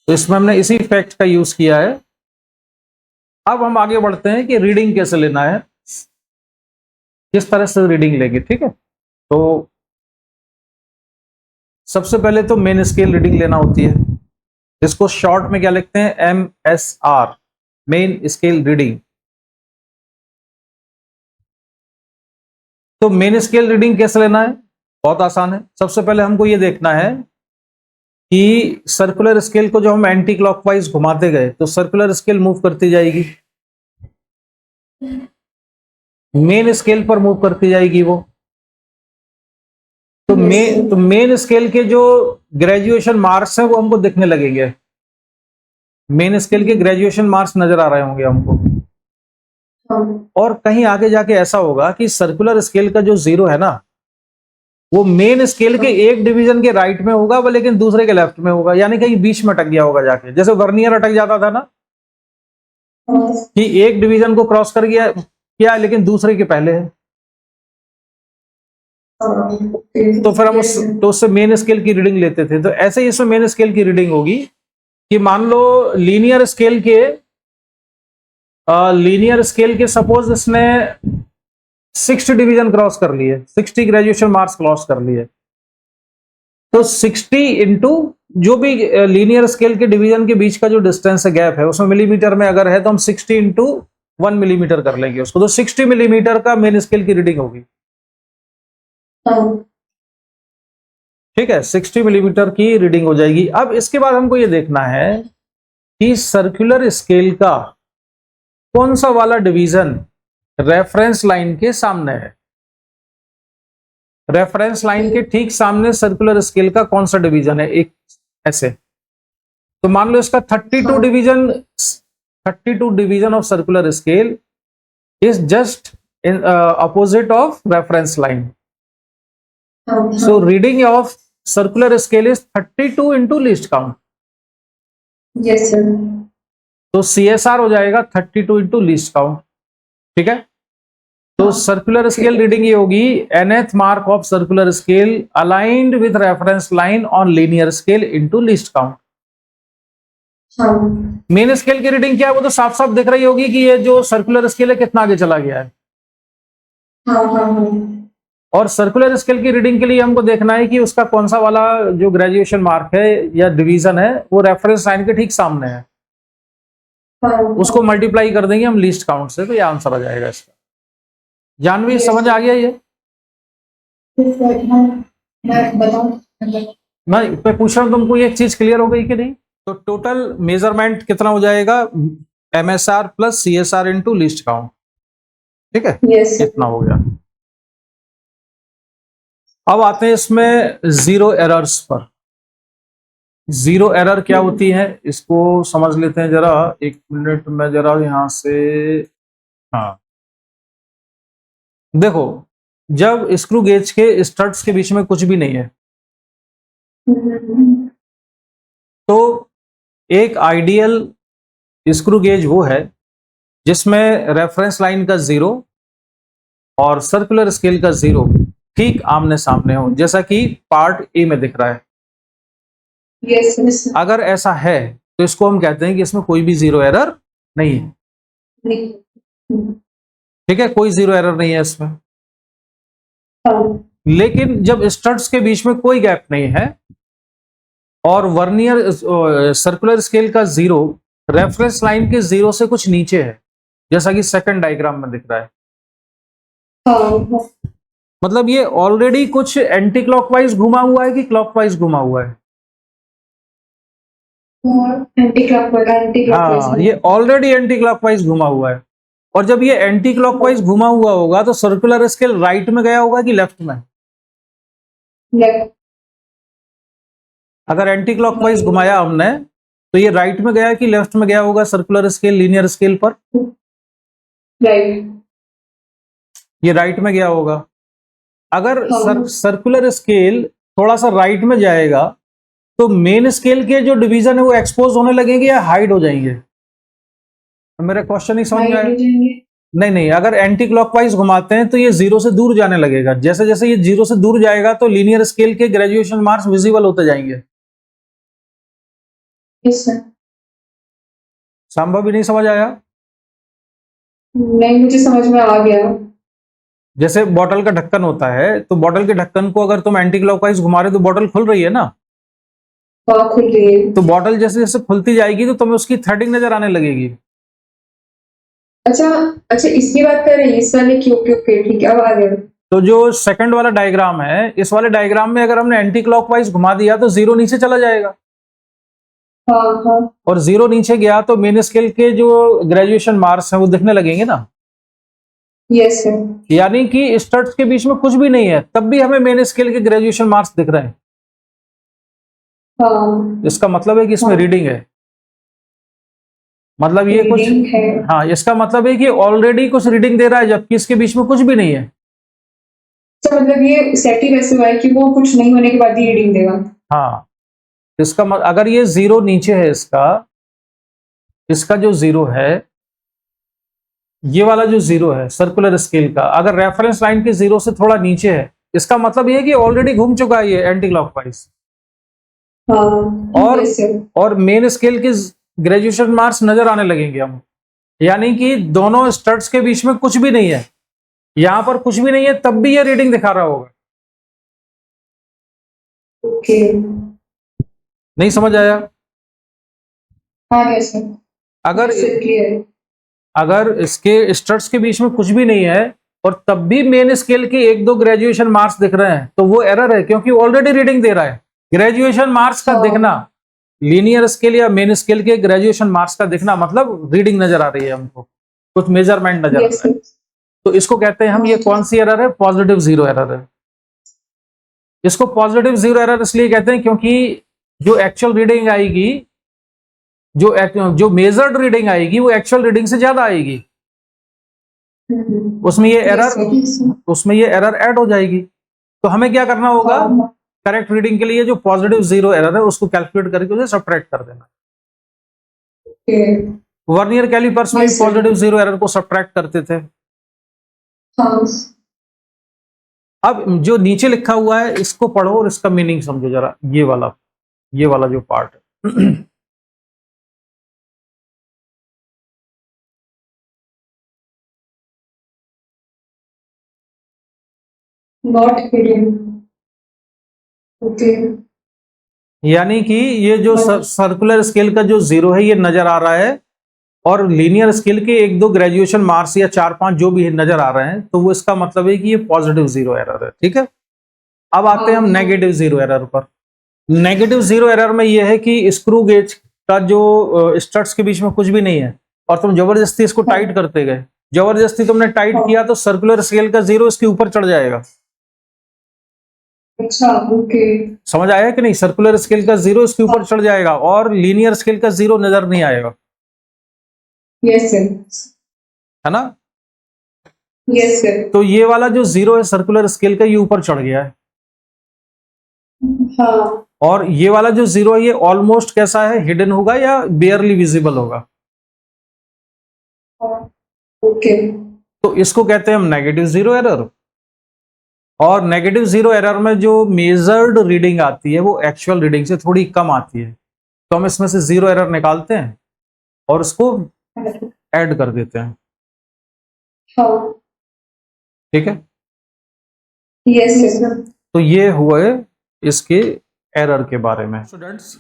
तो इसमें हमने इसी फैक्ट का यूज किया है। अब हम आगे बढ़ते हैं कि रीडिंग कैसे लेना है, किस तरह से रीडिंग लेंगे। ठीक है, तो सबसे पहले तो मेन स्केल रीडिंग लेना होती है, इसको शॉर्ट में क्या लिखते हैं, MSR, मेन स्केल रीडिंग। तो मेन स्केल रीडिंग कैसे लेना है, बहुत आसान है। सबसे पहले हमको ये देखना है कि सर्कुलर स्केल को जो हम एंटी क्लॉकवाइज घुमाते गए तो सर्कुलर स्केल मूव करती जाएगी, मेन स्केल पर मूव करती जाएगी वो। तो मेन स्केल के जो ग्रेजुएशन मार्क्स हैं वो हमको दिखने लगेंगे, मेन स्केल के ग्रेजुएशन मार्क्स नजर आ रहे होंगे हमको। और कहीं आगे जाके ऐसा होगा कि सर्कुलर स्केल का जो 0 है ना, वो मेन स्केल के एक डिवीजन के राइट में होगा, वो लेकिन दूसरे के लेफ्ट में होगा, यानी कहीं बीच में अटक गया होगा जाके, जैसे वर्नियर अटक जाता था ना कि एक डिवीजन को क्रॉस कर गया किया लेकिन दूसरे के पहले है। तो फिर हम उससे मेन स्केल की रीडिंग लेते थे। तो ऐसे ही इसमें मेन स्केल की रीडिंग होगी कि मान लो लीनियर स्केल के सपोज इसने 60 डिवीजन क्रॉस कर लिए, 60 ग्रेजुएशन मार्क्स क्रॉस कर लिए, तो 60 इंटू जो भी लीनियर स्केल के डिवीजन के बीच का जो डिस्टेंस है, गैप है, उसमें मिलीमीटर में अगर है तो हम 60 इंटू 1 मिलीमीटर कर लेंगे उसको, तो 60 मिलीमीटर का मेन स्केल की रीडिंग होगी। ठीक है, 60 मिलीमीटर की रीडिंग हो जाएगी। अब इसके बाद हमको ये देखना है कि सर्कुलर स्केल का कौन सा वाला डिवीजन रेफरेंस लाइन के सामने है। रेफरेंस लाइन के ठीक सामने सर्कुलर स्केल का कौन सा डिवीजन है, एक ऐसे। तो मान लो इसका 32 division of circular scale is just in opposite of reference line. So reading of circular scale is 32 into least count. Yes sir. तो CSR हो जाएगा 32 into least count. ठीक है, तो सर्कुलर स्केल रीडिंग ये होगी nth mark of circular scale aligned with reference line on linear scale into least count. Main scale की रीडिंग क्या है वो तो साफ साफ दिख रही होगी कि ये जो सर्कुलर स्केल है कितना आगे चला गया है। और सर्कुलर स्केल की रीडिंग के लिए हमको देखना है कि उसका कौन सा वाला जो ग्रेजुएशन मार्क है या डिवीजन है वो रेफरेंस लाइन के ठीक सामने है। उसको मल्टीप्लाई कर देंगे हम लीस्ट काउंट से, तो ये आंसर आ जाएगा इसका। जानवी समझ आ गया ये? मैं पूछ रहा हूँ तुमको ये चीज क्लियर हो गई कि नहीं? तो टोटल मेजरमेंट कितना हो जाएगा, MSR plus CSR into least count. ठीक है, कितना हो गया। अब आते हैं इसमें जीरो एरर्स पर। जीरो एरर क्या होती है इसको समझ लेते हैं जरा। एक मिनट में जरा यहां से, हाँ देखो, जब स्क्रू गेज के स्टड्स के बीच में कुछ भी नहीं है तो एक आइडियल स्क्रू गेज वो है जिसमें रेफरेंस लाइन का 0 और सर्कुलर स्केल का 0 ठीक आमने सामने हो, जैसा कि पार्ट ए में दिख रहा है। yes. अगर ऐसा है तो इसको हम कहते हैं कि इसमें कोई भी जीरो एरर नहीं है। ठीक है, कोई जीरो एरर नहीं है इसमें। लेकिन जब स्टड्स के बीच में कोई गैप नहीं है और वर्नियर सर्कुलर स्केल का 0 रेफरेंस लाइन के 0 से कुछ नीचे है, जैसा कि सेकंड डायग्राम में दिख रहा है, मतलब ये ऑलरेडी कुछ एंटी क्लॉकवाइज घुमा हुआ है कि क्लॉकवाइज घुमा हुआ है? Anti clockwise. हाँ, ये ऑलरेडी एंटी क्लॉकवाइज घुमा हुआ है। और जब ये एंटी क्लॉकवाइज घुमा हुआ होगा तो सर्कुलर स्केल राइट में गया होगा कि लेफ्ट में? लेफ्ट। अगर एंटी क्लॉकवाइज घुमाया हमने तो ये राइट में गया कि लेफ्ट में गया होगा सर्कुलर स्केल लीनियर स्केल पर? राइट। ये राइट में गया होगा। अगर सर्कुलर स्केल थोड़ा सा राइट में जाएगा तो मेन स्केल के जो डिवीजन है वो एक्सपोज होने लगेंगे या हाइड हो जाएंगे? तो मेरा क्वेश्चन ही समझ में आया? नहीं, अगर एंटी क्लॉकवाइज घुमाते हैं तो ये 0 से दूर जाने लगेगा। जैसे जैसे ये 0 से दूर जाएगा तो लीनियर स्केल के ग्रेजुएशन मार्क्स विजिबल होते जाएंगे। Yes sir. संभव भी नहीं समझ आया? नहीं, मुझे समझ में आ गया। जैसे बॉटल का ढक्कन होता है तो बॉटल के ढक्कन को अगर तुम एंटी क्लॉकवाइज घुमा रहे तो बॉटल खुल रही है ना? खुल रही है। तो बॉटल जैसे जैसे खुलती जाएगी तो तुम्हें उसकी थ्रेडिंग नजर आने लगेगी। अच्छा, इसकी बात कर रहे हैं, इस वाले की? ओके, ठीक है, अब आ गया। तो जो सेकंड वाला डायग्राम है, इस वाले डायग्राम में अगर हमने एंटी क्लॉकवाइज घुमा दिया तो 0 नीचे चला जाएगा। हाँ। और 0 नीचे गया तो मेन स्केल के जो ग्रेजुएशन मार्क्स हैं वो दिखने लगेंगे ना? Yes sir. यानी कि स्टड्स के बीच में कुछ भी नहीं है तब भी हमें मेन स्केल के ग्रेजुएशन मार्क्स दिख रहे हैं। हाँ। इसका मतलब है कि इसमें रीडिंग है। मतलब ये कुछ है। हाँ, इसका मतलब है कि ऑलरेडी कुछ रीडिंग दे रहा है जबकि इसके बीच में कुछ भी नहीं है। तो मतलब ये सेट ही वैसे हुआ है कि वो कुछ नहीं होने के बाद ही रीडिंग देगा। हाँ, इसका अगर ये 0 नीचे है, इसका जो 0 है, ये वाला जो 0 है सर्कुलर स्केल का, अगर रेफरेंस लाइन के 0 से थोड़ा नीचे है, इसका मतलब ये है कि ऑलरेडी घूम चुका है ये एंटी क्लॉकवाइज। और मेन स्केल के ग्रेजुएशन मार्क्स नजर आने लगेंगे हम। यानी कि दोनों स्टड्स के बीच में कुछ भी नहीं है, यहां पर कुछ भी नहीं है तब भी ये रीडिंग दिखा रहा होगा। ओके। नहीं समझ आया? हाँ यस सर, अगर क्लियर। अगर इसके स्टड्स के बीच में कुछ भी नहीं है और तब भी मेन स्केल के 1-2 ग्रेजुएशन मार्क्स दिख रहे हैं तो वो एरर है, क्योंकि ऑलरेडी रीडिंग दे रहा है। ग्रेजुएशन मार्क्स का दिखना, लीनियर स्केल या मेन स्केल के ग्रेजुएशन मार्क्स का दिखना मतलब रीडिंग नजर आ रही है हमको, कुछ मेजरमेंट नजर आ रहा है। तो इसको कहते हैं हम, ये कौन सी एरर है? पॉजिटिव जीरो एरर है। इसको पॉजिटिव जीरो एरर इसलिए कहते हैं क्योंकि जो एक्चुअल रीडिंग आएगी, जो मेजर्ड रीडिंग आएगी वो एक्चुअल रीडिंग से ज्यादा आएगी, उसमें ये एरर ऐड हो जाएगी। तो हमें क्या करना होगा? करेक्ट रीडिंग के लिए जो पॉजिटिव जीरो एरर है उसको कैलकुलेट करके उसे सब्ट्रैक्ट कर देना। वर्नियर कैलिपर्स में पॉजिटिव जीरो एरर को सब्ट्रैक्ट करते थे। अब जो नीचे लिखा हुआ है इसको पढ़ो और इसका मीनिंग समझो जरा, ये वाला जो पार्ट है। Not hidden, okay. यानी कि ये जो सर्कुलर स्केल का जो जीरो है ये नजर आ रहा है, और लीनियर स्केल के 1-2 ग्रेजुएशन मार्क्स या 4-5 जो भी नजर आ रहे हैं, तो वो इसका मतलब है कि ये पॉजिटिव जीरो एरर है। ठीक है, अब आते हैं हम नेगेटिव जीरो एरर पर। नेगेटिव जीरो एरर में ये है कि स्क्रू गेज का जो स्टड्स के बीच में कुछ भी नहीं है और तुम जबरदस्ती इसको टाइट करते गए, जबरदस्ती तुमने टाइट किया तो सर्कुलर स्केल का जीरो इसके ऊपर चढ़ जाएगा। अच्छा, ओके। समझ आया कि नहीं? सर्कुलर स्केल का जीरो इसके ऊपर चढ़ जाएगा और लीनियर स्केल का जीरो नजर नहीं आएगा। यस सर, है ना? Yes sir. तो ये वाला जो जीरो है सर्कुलर स्केल का, ये ऊपर चढ़ गया है। हाँ। और ये वाला जो जीरो है ये ऑलमोस्ट कैसा है? हिडन होगा या बेयरली विजिबल होगा? ओके। तो इसको कहते हैं हम नेगेटिव जीरो एरर। और नेगेटिव जीरो एरर में जो मेजर्ड रीडिंग आती है वो एक्चुअल रीडिंग से थोड़ी कम आती है, तो हम इसमें से जीरो एरर निकालते हैं और उसको ऐड कर देते हैं। हाँ। ठीक है, यस सर। तो ये हुए इसके एरर के बारे में। स्टूडेंट्स,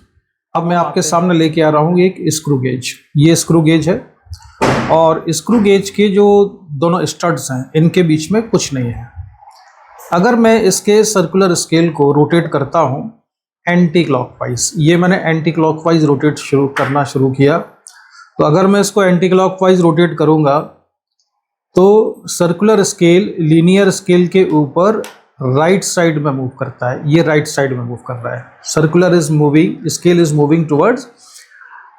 अब मैं आपके सामने लेके आ रहा हूँ एक स्क्रू गेज। ये स्क्रू गेज है और स्क्रू गेज के जो दोनों स्टड्स हैं इनके बीच में कुछ नहीं है। अगर मैं इसके सर्कुलर स्केल को रोटेट करता हूँ एंटी क्लॉकवाइज, ये मैंने एंटी क्लॉकवाइज रोटेट करना शुरू किया, तो अगर मैं इसको एंटी क्लॉकवाइज रोटेट करूँगा तो सर्कुलर स्केल लीनियर स्केल के ऊपर राइट साइड में मूव करता है। ये राइट साइड में मूव कर रहा है। Circular is moving, scale is moving towards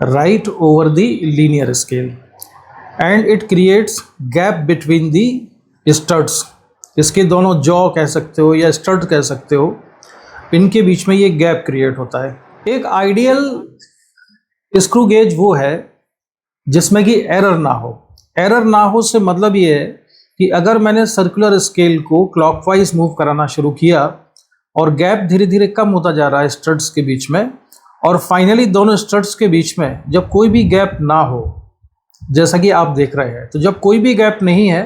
right over the linear scale and it creates gap between the studs. इसके दोनों जॉ कह सकते हो या स्टड कह सकते हो, इनके बीच में ये गैप क्रिएट होता है। एक आइडियल स्क्रू गेज वो है जिसमें कि एरर ना हो। एरर ना हो से मतलब ये है कि अगर मैंने सर्कुलर स्केल को क्लॉकवाइज मूव कराना शुरू किया और गैप धीरे धीरे कम होता जा रहा है स्टड्स के बीच में, और फाइनली दोनों स्टड्स के बीच में जब कोई भी गैप ना हो, जैसा कि आप देख रहे हैं, तो जब कोई भी गैप नहीं है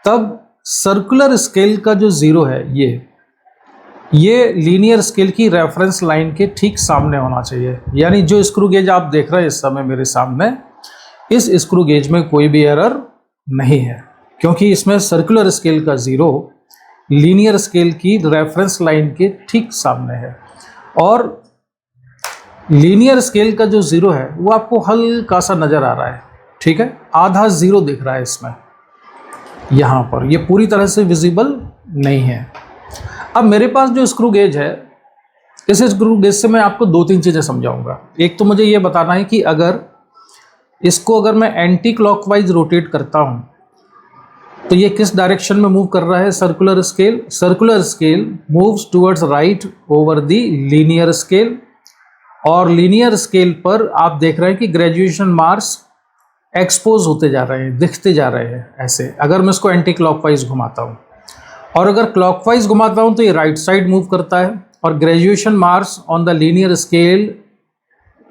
तब सर्कुलर स्केल का जो जीरो है ये लीनियर स्केल की रेफरेंस लाइन के ठीक सामने होना चाहिए। यानी जो स्क्रू गेज आप देख रहे हैं इस समय मेरे सामने, इस स्क्रू गेज में कोई भी एरर नहीं है, क्योंकि इसमें सर्कुलर स्केल का जीरो लीनियर स्केल की रेफरेंस लाइन के ठीक सामने है। और लीनियर स्केल का जो जीरो है वो आपको हल्का सा नजर आ रहा है। ठीक है, आधा जीरो दिख रहा है इसमें, यहाँ पर ये पूरी तरह से विजिबल नहीं है। अब मेरे पास जो स्क्रू गेज है, इस स्क्रू गेज से मैं आपको 2-3 चीज़ें समझाऊंगा। एक तो मुझे ये बताना है कि अगर मैं एंटी क्लॉकवाइज रोटेट करता हूँ तो ये किस डायरेक्शन में मूव कर रहा है। Circular scale moves towards right over the linear scale, और लीनियर स्केल पर आप देख रहे हैं कि ग्रेजुएशन मार्क्स एक्सपोज होते जा रहे हैं, दिखते जा रहे हैं ऐसे। अगर मैं इसको एंटी क्लॉकवाइज घुमाता हूँ, और अगर क्लॉकवाइज घुमाता हूँ तो ये राइट साइड मूव करता है और graduation marks on the linear scale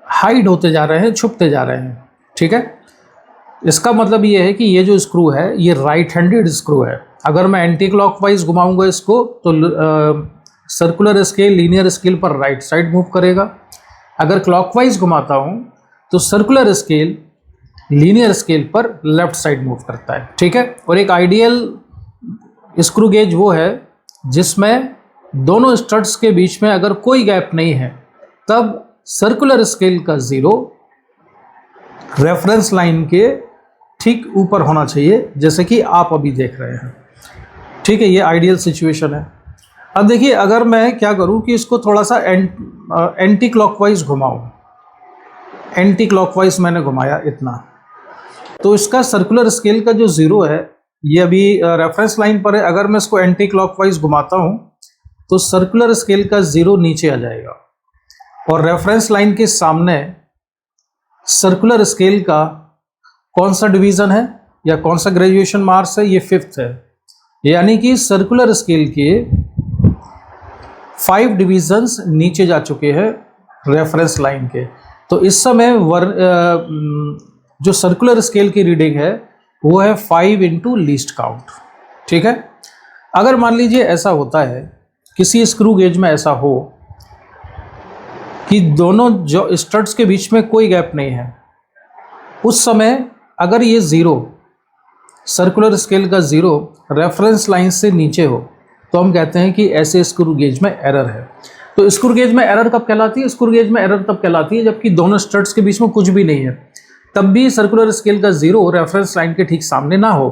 hide होते जा रहे हैं, छुपते जा रहे हैं। ठीक है, इसका मतलब ये है कि ये जो स्क्रू है ये राइट हैंडेड स्क्रू है। अगर मैं एंटी क्लॉकवाइज घुमाऊंगा इसको तो सर्कुलर स्केल लीनियर स्केल पर राइट साइड मूव करेगा, अगर क्लॉकवाइज घुमाता हूं तो सर्कुलर स्केल लीनियर स्केल पर लेफ्ट साइड मूव करता है, ठीक है। और एक आइडियल स्क्रू गेज वो है जिसमें दोनों स्टड्स के बीच में अगर कोई गैप नहीं है, तब सर्कुलर स्केल का जीरो रेफरेंस लाइन के ठीक ऊपर होना चाहिए, जैसे कि आप अभी देख रहे हैं, ठीक है। ये आइडियल सिचुएशन है। अब देखिए, अगर मैं क्या करूं कि इसको थोड़ा सा एंटी क्लॉकवाइज घुमाऊं, एंटी क्लॉकवाइज मैंने घुमाया इतना, तो इसका सर्कुलर स्केल का जो जीरो है ये अभी रेफरेंस लाइन पर है। अगर मैं इसको एंटी क्लॉकवाइज घुमाता हूं तो सर्कुलर स्केल का जीरो नीचे आ जाएगा और रेफरेंस लाइन के सामने सर्कुलर स्केल का कौन सा डिवीजन है या कौन सा ग्रेजुएशन मार्क्स है, ये 5th है। यानी कि सर्कुलर स्केल के 5 डिवीजन्स नीचे जा चुके हैं रेफरेंस लाइन के। तो इस समय जो सर्कुलर स्केल की रीडिंग है वो है 5 इंटू लीस्ट काउंट, ठीक है। अगर मान लीजिए ऐसा होता है, किसी स्क्रू गेज में ऐसा हो कि दोनों जो स्टड्स के बीच में कोई गैप नहीं है, उस समय अगर ये जीरो सर्कुलर स्केल का जीरो रेफरेंस लाइन से नीचे हो तो हम कहते हैं कि ऐसे स्क्रू गेज में एरर है। तो स्क्रू गेज में एरर कब कहलाती है? स्क्रू गेज में एरर तब कहलाती है जबकि दोनों स्टड्स के बीच में कुछ भी नहीं है, तब भी सर्कुलर स्केल का जीरो रेफरेंस लाइन के ठीक सामने ना हो।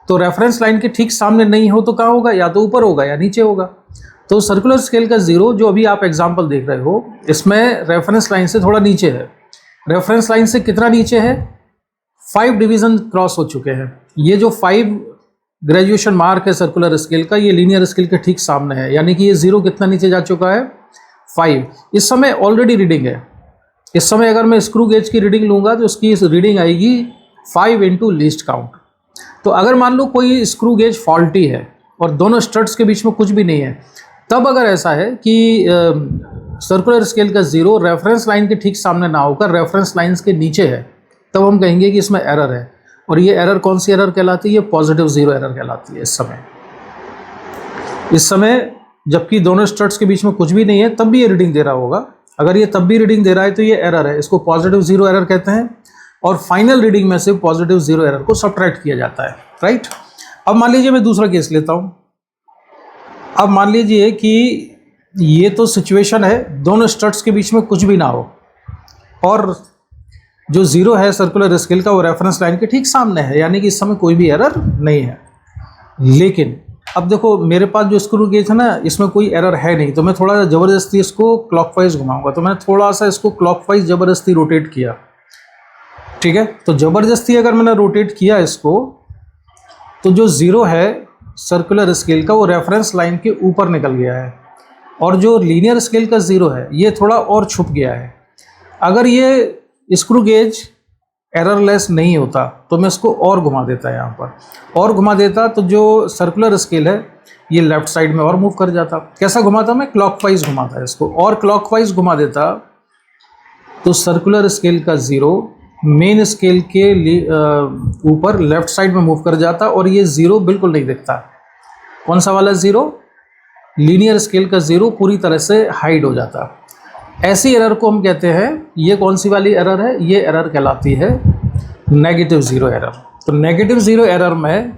तो रेफरेंस लाइन के ठीक सामने नहीं हो तो कहाँ होगा? या तो ऊपर होगा या नीचे होगा। तो सर्कुलर स्केल का जीरो जो अभी आप एग्जाम्पल देख रहे हो, इसमें रेफरेंस लाइन से थोड़ा नीचे है। रेफरेंस लाइन से कितना नीचे है? 5 डिवीजन क्रॉस हो चुके हैं। ये जो 5 ग्रेजुएशन मार्क है सर्कुलर स्केल का, ये लीनियर स्केल के ठीक सामने है। यानी कि ये जीरो कितना नीचे जा चुका है? 5। इस समय ऑलरेडी रीडिंग है। इस समय अगर मैं स्क्रू गेज की रीडिंग लूंगा तो उसकी रीडिंग आएगी 5 इंटू लीस्ट काउंट। तो अगर मान लो कोई स्क्रू गेज फॉल्टी है और दोनों स्टड्स के बीच में कुछ भी नहीं है, तब अगर ऐसा है कि सर्कुलर स्केल का जीरो रेफरेंस लाइन के ठीक सामने ना होकर रेफरेंस लाइंस के नीचे है, तब हम कहेंगे कि इसमें एरर है। और ये एरर कौन सी एरर कहलाती है? ये पॉजिटिव जीरो एरर कहलाती है। इस समय जबकि दोनों स्टड्स के बीच में कुछ भी नहीं है, तब भी ये रीडिंग दे रहा होगा। अगर ये तब भी रीडिंग दे रहा है तो ये एरर है, इसको पॉजिटिव जीरो एरर कहते हैं। और फाइनल रीडिंग में से पॉजिटिव जीरो एरर को सब्ट्रैक्ट किया जाता है, राइट। अब मान लीजिए मैं दूसरा केस लेता हूं। अब मान लीजिए कि ये तो सिचुएशन है, दोनों स्टड्स के बीच में कुछ भी ना हो और जो जीरो है सर्कुलर स्केल का वो रेफरेंस लाइन के ठीक सामने है, यानी कि इस समय कोई भी एरर नहीं है। लेकिन अब देखो, मेरे पास जो स्क्रू गेज है ना, इसमें कोई एरर है नहीं, तो मैं थोड़ा ज़बरदस्ती इसको क्लॉकवाइज घुमाऊंगा। तो मैंने थोड़ा सा इसको क्लॉकवाइज ज़बरदस्ती रोटेट किया, ठीक है। तो ज़बरदस्ती अगर मैंने रोटेट किया इसको, तो जो ज़ीरो है सर्कुलर स्केल का वो रेफरेंस लाइन के ऊपर निकल गया है और जो लीनियर स्केल का ज़ीरो है ये थोड़ा और छुप गया है। अगर ये स्क्रू गेज एररलेस नहीं होता तो मैं इसको और घुमा देता यहाँ पर, और घुमा देता तो जो सर्कुलर स्केल है ये लेफ्ट साइड में और मूव कर जाता। कैसा घुमाता? मैं क्लॉकवाइज घुमाता इसको, और क्लॉकवाइज घुमा देता तो सर्कुलर स्केल का ज़ीरो मेन स्केल के ऊपर लेफ्ट साइड में मूव कर जाता और ये ज़ीरो बिल्कुल नहीं दिखता। कौन सा वाला ज़ीरो? लीनियर स्केल का ज़ीरो पूरी तरह से हाइड हो जाता। ऐसी एरर को हम कहते हैं, ये कौन सी वाली एरर है? ये एरर कहलाती है नेगेटिव ज़ीरो एरर। तो नेगेटिव ज़ीरो एरर में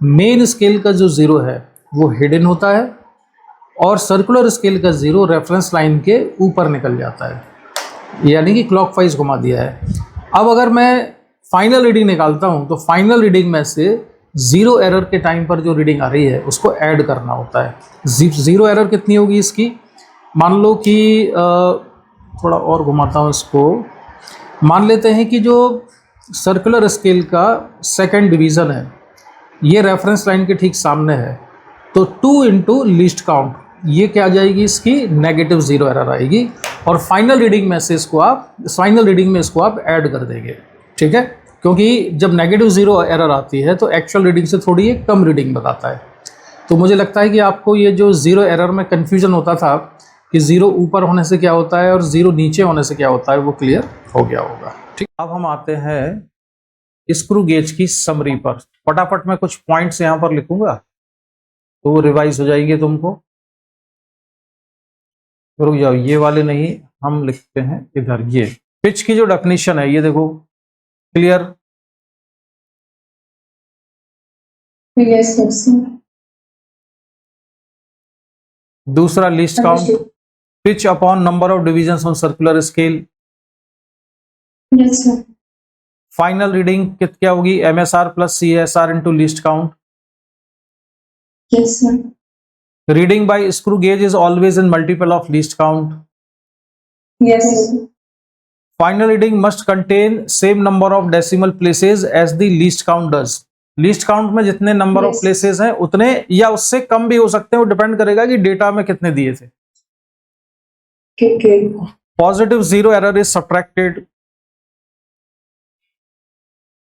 मेन स्केल का जो ज़ीरो है वो हिडन होता है और सर्कुलर स्केल का ज़ीरो रेफरेंस लाइन के ऊपर निकल जाता है, यानी कि क्लॉकवाइज घुमा दिया है। अब अगर मैं फाइनल रीडिंग निकालता हूँ तो फाइनल रीडिंग में से ज़ीरो एरर के टाइम पर जो रीडिंग आ रही है उसको ऐड करना होता है। ज़ीरो एरर कितनी होगी इसकी? मान लो कि थोड़ा और घुमाता हूँ इसको। मान लेते हैं कि जो सर्कुलर स्केल का सेकंड डिवीज़न है ये रेफरेंस लाइन के ठीक सामने है, तो 2 इंटू लीस्ट काउंट, ये क्या आ जाएगी? इसकी नेगेटिव ज़ीरो एरर आएगी और फाइनल रीडिंग में से इसको आप ऐड कर देंगे, ठीक है। क्योंकि जब नेगेटिव ज़ीरो एरर आती है तो एक्चुअल रीडिंग से थोड़ी एक कम रीडिंग बताता है। तो मुझे लगता है कि आपको ये जो ज़ीरो एरर में कन्फ्यूजन होता था कि ज़ीरो ऊपर होने से क्या होता है और ज़ीरो नीचे होने से क्या होता है, वो क्लियर हो गया होगा, ठीक। अब हम आते हैं स्क्रू गेज की समरी पर। फटाफट मैं कुछ पॉइंट्स यहाँ पर लिखूंगा तो वो रिवाइज हो जाएंगे तुमको। रुक जाओ, ये वाले नहीं, हम लिखते हैं इधर। ये पिच की जो डेफिनेशन है ये देखो, क्लियर? Yes, yes, sir. दूसरा least count, Understood. Pitch upon number of divisions on circular scale. Yes, sir. Final reading क्या होगी? MSR plus CSR into least count. Yes, sir. Reading by screw gauge is always in multiple of least count. Yes, sir. Final reading must contain same number of decimal places as the least count does. Least count में जितने नंबर ऑफ Yes. प्लेसेस हैं उतने या उससे कम भी हो सकते हैं, वो डिपेंड करेगा कि डेटा में कितने दिए थे। Okay. Positive zero error is subtracted.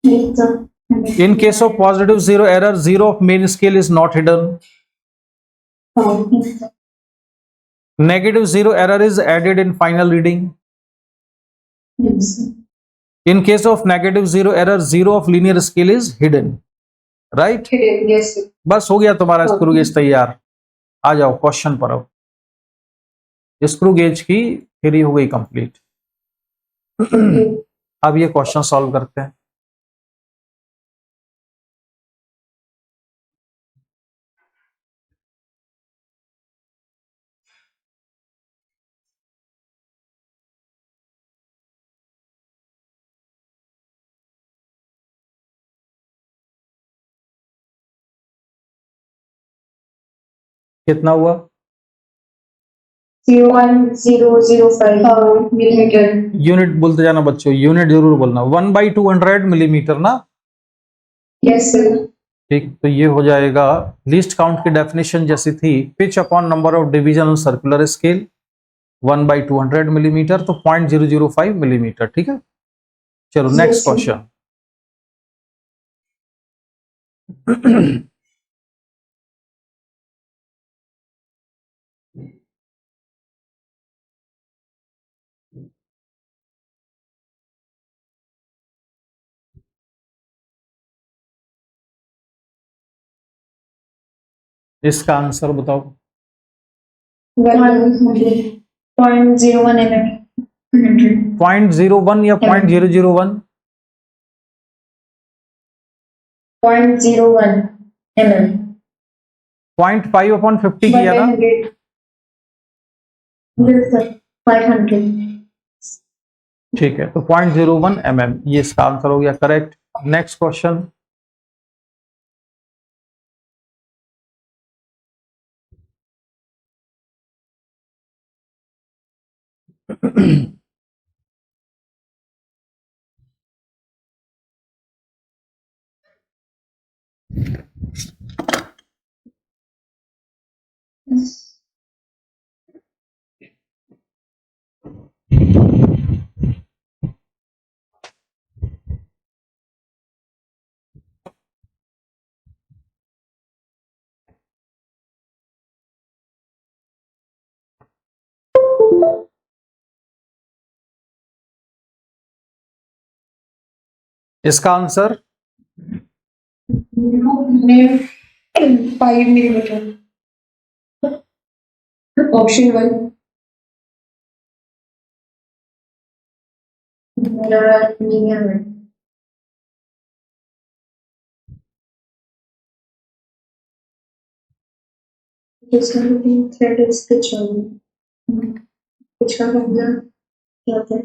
Yes, sir. In case of positive zero error, zero of main scale is not hidden. Yes, sir. Negative zero error is added in final reading. Yes, sir. In case of negative zero error, zero of linear scale is hidden. Right? Yes, sir. बस हो गया तुम्हारा स्क्रू गेज तैयार। आ जाओ क्वेश्चन पर। अब स्क्रू गेज की थ्योरी हो गई कंप्लीट। Okay. अब ये क्वेश्चन सॉल्व करते हैं। कितना हुआ? 0.005 millimeter. यूनिट बोलते जाना बच्चों, यूनिट जरूर बोलना। 1/200 मिलीमीटर ना? Yes, sir. ठीक, तो ये हो जाएगा। लीस्ट काउंट की डेफिनेशन जैसी थी, pitch upon number of division on circular scale 1/200 millimetre, तो 0.005 मिलीमीटर। ठीक है, चलो नेक्स्ट Yes, sir. क्वेश्चन। इसका आंसर बताओ। 0.01 mm. 0.01 या 0.001? 0.01 mm. 0.5/50 किया ना? 100. Yes, sir. 500. ठीक है, तो 0.01 mm ये इसका आंसर हो गया करेक्ट। Next question. इसका आंसर 5 millimeter. Option 1. Linear. दूसरा थ्रेड स्टिच कुछ का मतलब क्या होता है?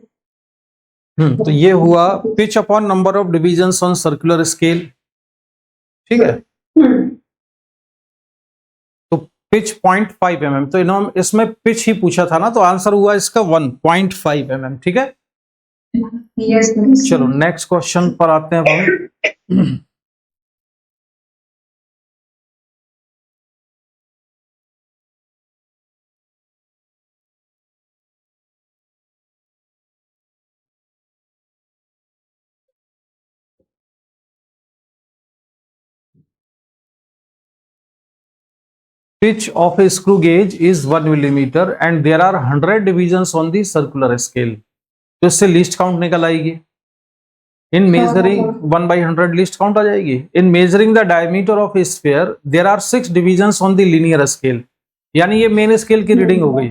तो ये हुआ pitch upon number of divisions on circular scale. ठीक है, तो पिच 0.5 mm, तो इन्होंने इसमें पिच ही पूछा था ना, तो आंसर हुआ इसका 1.5 mm। ठीक है, Yes, चलो नेक्स्ट क्वेश्चन पर आते हैं हम। Pitch of a screw gauge is 1 millimeter and there are 100 divisions on the circular scale. तो इससे लीस्ट काउंट निकल आएगी। इन मेजरिंग 1/100 लीस्ट काउंट आ जाएगी। In measuring the diameter of a sphere there are 6 divisions on the linear scale, यानी ये मेन स्केल की रीडिंग हो गई।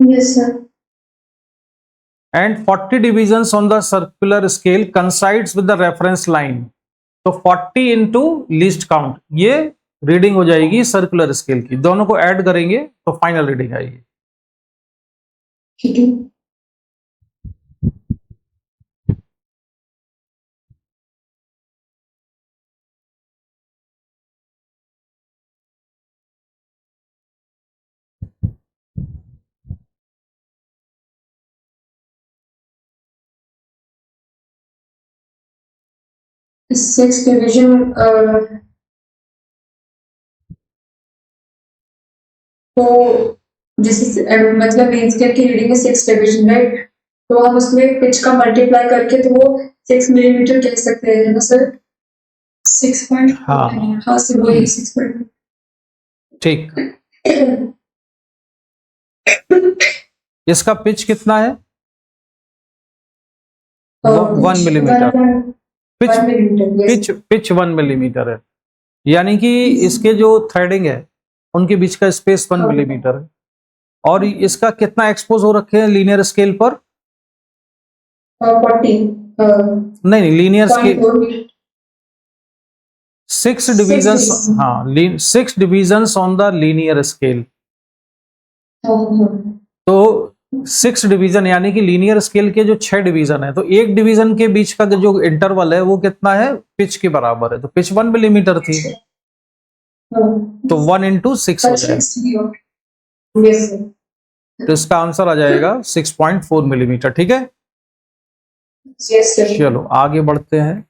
Yes, sir. and 40 divisions on the circular scale coincides with the reference line. तो 40 into least count ये रीडिंग हो जाएगी सर्कुलर स्केल की, दोनों को ऐड करेंगे तो फाइनल रीडिंग आएगी। ठीक है। सिक्स डिवीजन तो जैसे मतलब मेन स्केल की रीडिंग है 6 डिवीजन, राइट? तो हम उसमें पिच का मल्टीप्लाई करके तो वो 6 मिलीमीटर कह सकते हैं ना सर? 6.4 हाँ। हाँ सर, वही 6.4। ठीक, इसका पिच कितना है? 1 millimetre. Pitch 1 millimetre, pitch pitch 1 millimetre है, यानी कि इसके जो थ्रेडिंग है उनके बीच का स्पेस 1 मिलीमीटर है। और इसका कितना एक्सपोज हो रखे हैं लीनियर स्केल पर? 40 नहीं, लीनियर स्केल 0.4 6 डिविजन्स, हाँ 6 divisions on the linear scale. तो 6 डिवीजन यानी कि लीनियर स्केल के जो 6 डिवीजन है, तो एक डिवीजन के बीच का जो इंटरवल है वो कितना है? पिच के बराबर है। तो पिच 1 मिलीमीटर थी, तो 1 into 6 हो जाएगा। तो इसका आंसर आ जाएगा 6.4 मिलीमीटर। ठीक है, चलो आगे बढ़ते हैं,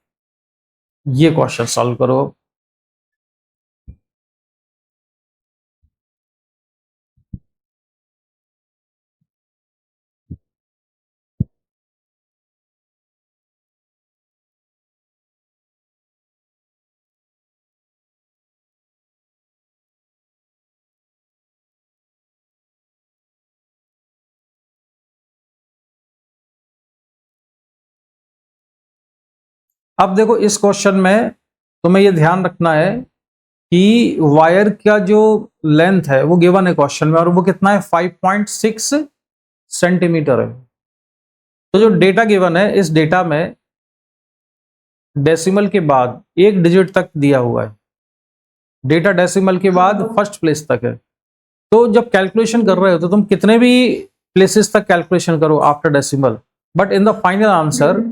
ये क्वेश्चन सॉल्व करो। अब देखो इस क्वेश्चन में तुम्हें ये ध्यान रखना है कि वायर का जो लेंथ है वो गिवन है क्वेश्चन में, और वो कितना है? 5.6 सेंटीमीटर है। तो जो डेटा गिवन है, इस डेटा में डेसिमल के बाद एक डिजिट तक दिया हुआ है, डेटा डेसिमल के बाद फर्स्ट प्लेस तक है। तो जब कैलकुलेशन कर रहे हो तो तुम कितने भी प्लेसेस तक कैलकुलेशन करो after decimal, but in the final answer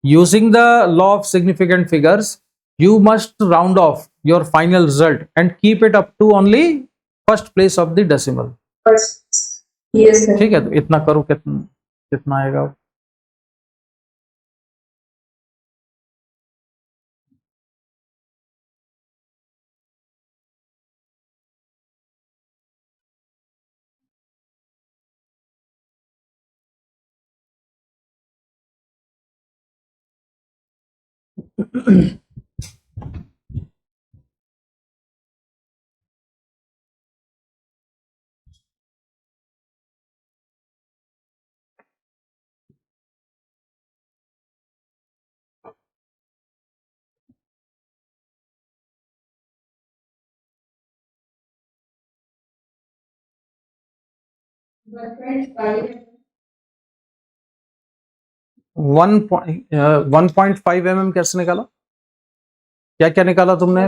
using the law of significant figures you must round off your final result and keep it up to only first place of the decimal. Yes sir. ठीक है, तो इतना करो, कितना आएगा? वन 1.5 mm कैसे निकाला? क्या क्या निकाला तुमने?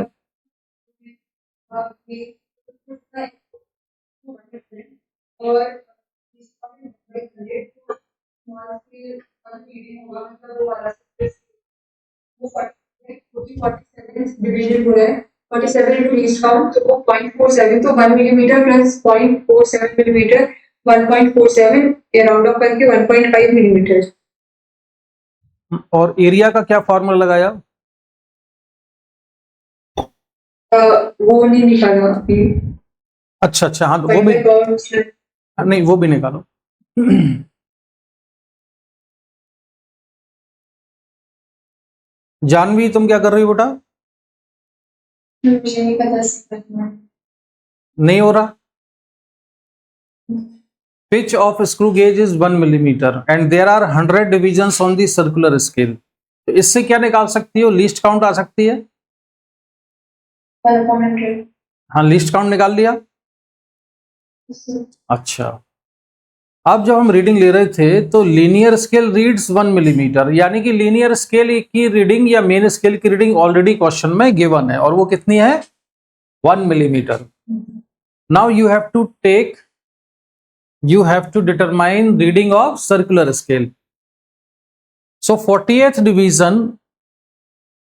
डिवीजन हो रहा है 47 into least count, तो वो 0.47, तो 1 मिलीमीटर प्लस 0.47 मिलीमीटर 1.47 ये राउंड ऑफ करके 1.5 मिलीमीटर। और एरिया का क्या फॉर्मूला लगाया? वो नहीं निकाला अभी। अच्छा अच्छा, हाँ तो वो भी नहीं, वो भी निकालो। जानवी तुम क्या कर रही हो बेटा? मुझे नहीं पता। नहीं हो रहा? Pitch of screw gauge is 1 millimeter and there are 100 divisions on the circular scale. तो इससे क्या निकाल सकती हो? लीस्ट काउंट आ सकती है। हाँ, लीस्ट काउंट निकाल लिया। अच्छा, अब जब हम रीडिंग ले रहे थे तो लीनियर स्केल रीड्स 1 मिलीमीटर, यानी कि लीनियर स्केल की रीडिंग या मेन स्केल की रीडिंग ऑलरेडी क्वेश्चन में गिवन है और वो कितनी है 1 millimetre. Now you have to determine reading of circular scale. So 40th division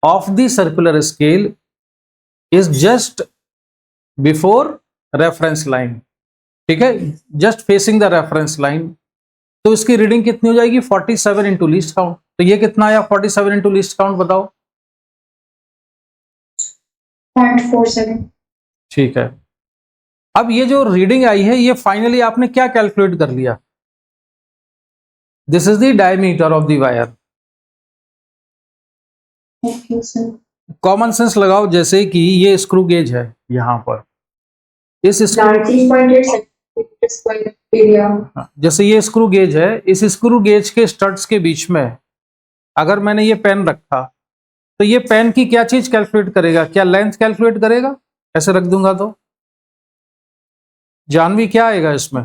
of the circular scale is just before reference line, ठीक है, just facing the reference line. तो इसकी रीडिंग कितनी हो जाएगी 47 इंटू लीस्ट काउंट। तो ये कितना आया 47 इंटू लीस्ट काउंट बताओ। 0.47। ठीक है, अब ये जो रीडिंग आई है ये फाइनली आपने क्या कैलकुलेट कर लिया, this is the diameter of the wire. Okay sir. Common sense लगाओ, जैसे कि ये स्क्रू गेज है यहां पर, इस 19.8 सेंटीमीटर स्क्वायर एरिया। जैसे ये स्क्रू गेज है, इस स्क्रू गेज के स्टड्स के बीच में अगर मैंने ये पेन रखा तो ये पेन की क्या चीज कैलकुलेट करेगा, क्या लेंथ कैलकुलेट करेगा, ऐसे रख दूंगा तो जानवी क्या आएगा इसमें,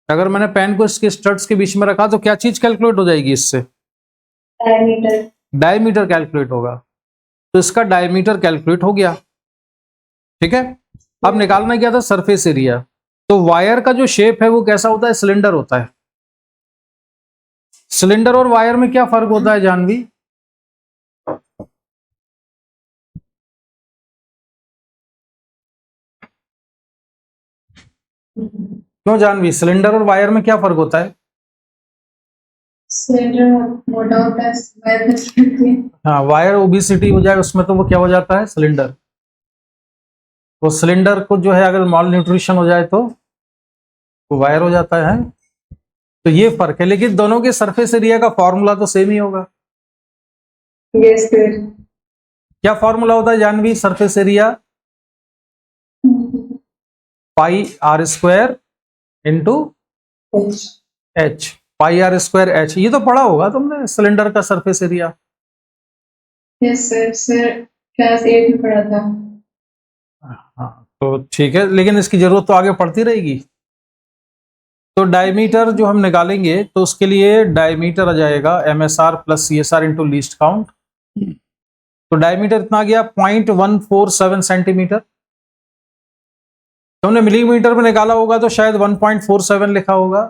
अगर मैंने पेन को इसके स्टड्स के बीच में रखा तो क्या चीज कैलकुलेट हो जाएगी इससे, डायमीटर। डायमीटर कैलकुलेट होगा। तो इसका डायमीटर कैलकुलेट हो गया, ठीक है। अब निकालना क्या था सरफेस एरिया। तो वायर का जो शेप है वो कैसा होता है, सिलेंडर होता है। सिलेंडर और वायर में क्या फर्क होता है जानवी, क्यों जानवी, सिलेंडर और वायर में क्या फर्क होता है। सिलेंडर मोटा होता है, वायर पतली होती है। हाँ, वायर ओबेसिटी हो जाए उसमें तो वो क्या हो जाता है सिलेंडर। तो सिलेंडर को जो है अगर मॉल न्यूट्रिशन हो जाए तो वो वायर हो जाता है। तो ये फर्क है, लेकिन दोनों के सरफेस एरिया का फॉर्मूला तो सेम ही होगा। Yes sir. क्या फॉर्मूला होता है Janvi, surface area pi are square into H, pi are square H, ये तो पढ़ा होगा तुमने सिलेंडर का surface area. Yes sir, sir class 8 में पढ़ा था। हाँ तो ठीक है, लेकिन इसकी जरूरत तो आगे पड़ती रहेगी। तो डायमीटर जो हम निकालेंगे तो उसके लिए डायमीटर आ जाएगा MSR plus CSR into least count. तो डायमीटर इतना आ गया 0.147 सेंटीमीटर। तुमने मिलीमीटर में निकाला होगा तो शायद 1.47 लिखा होगा।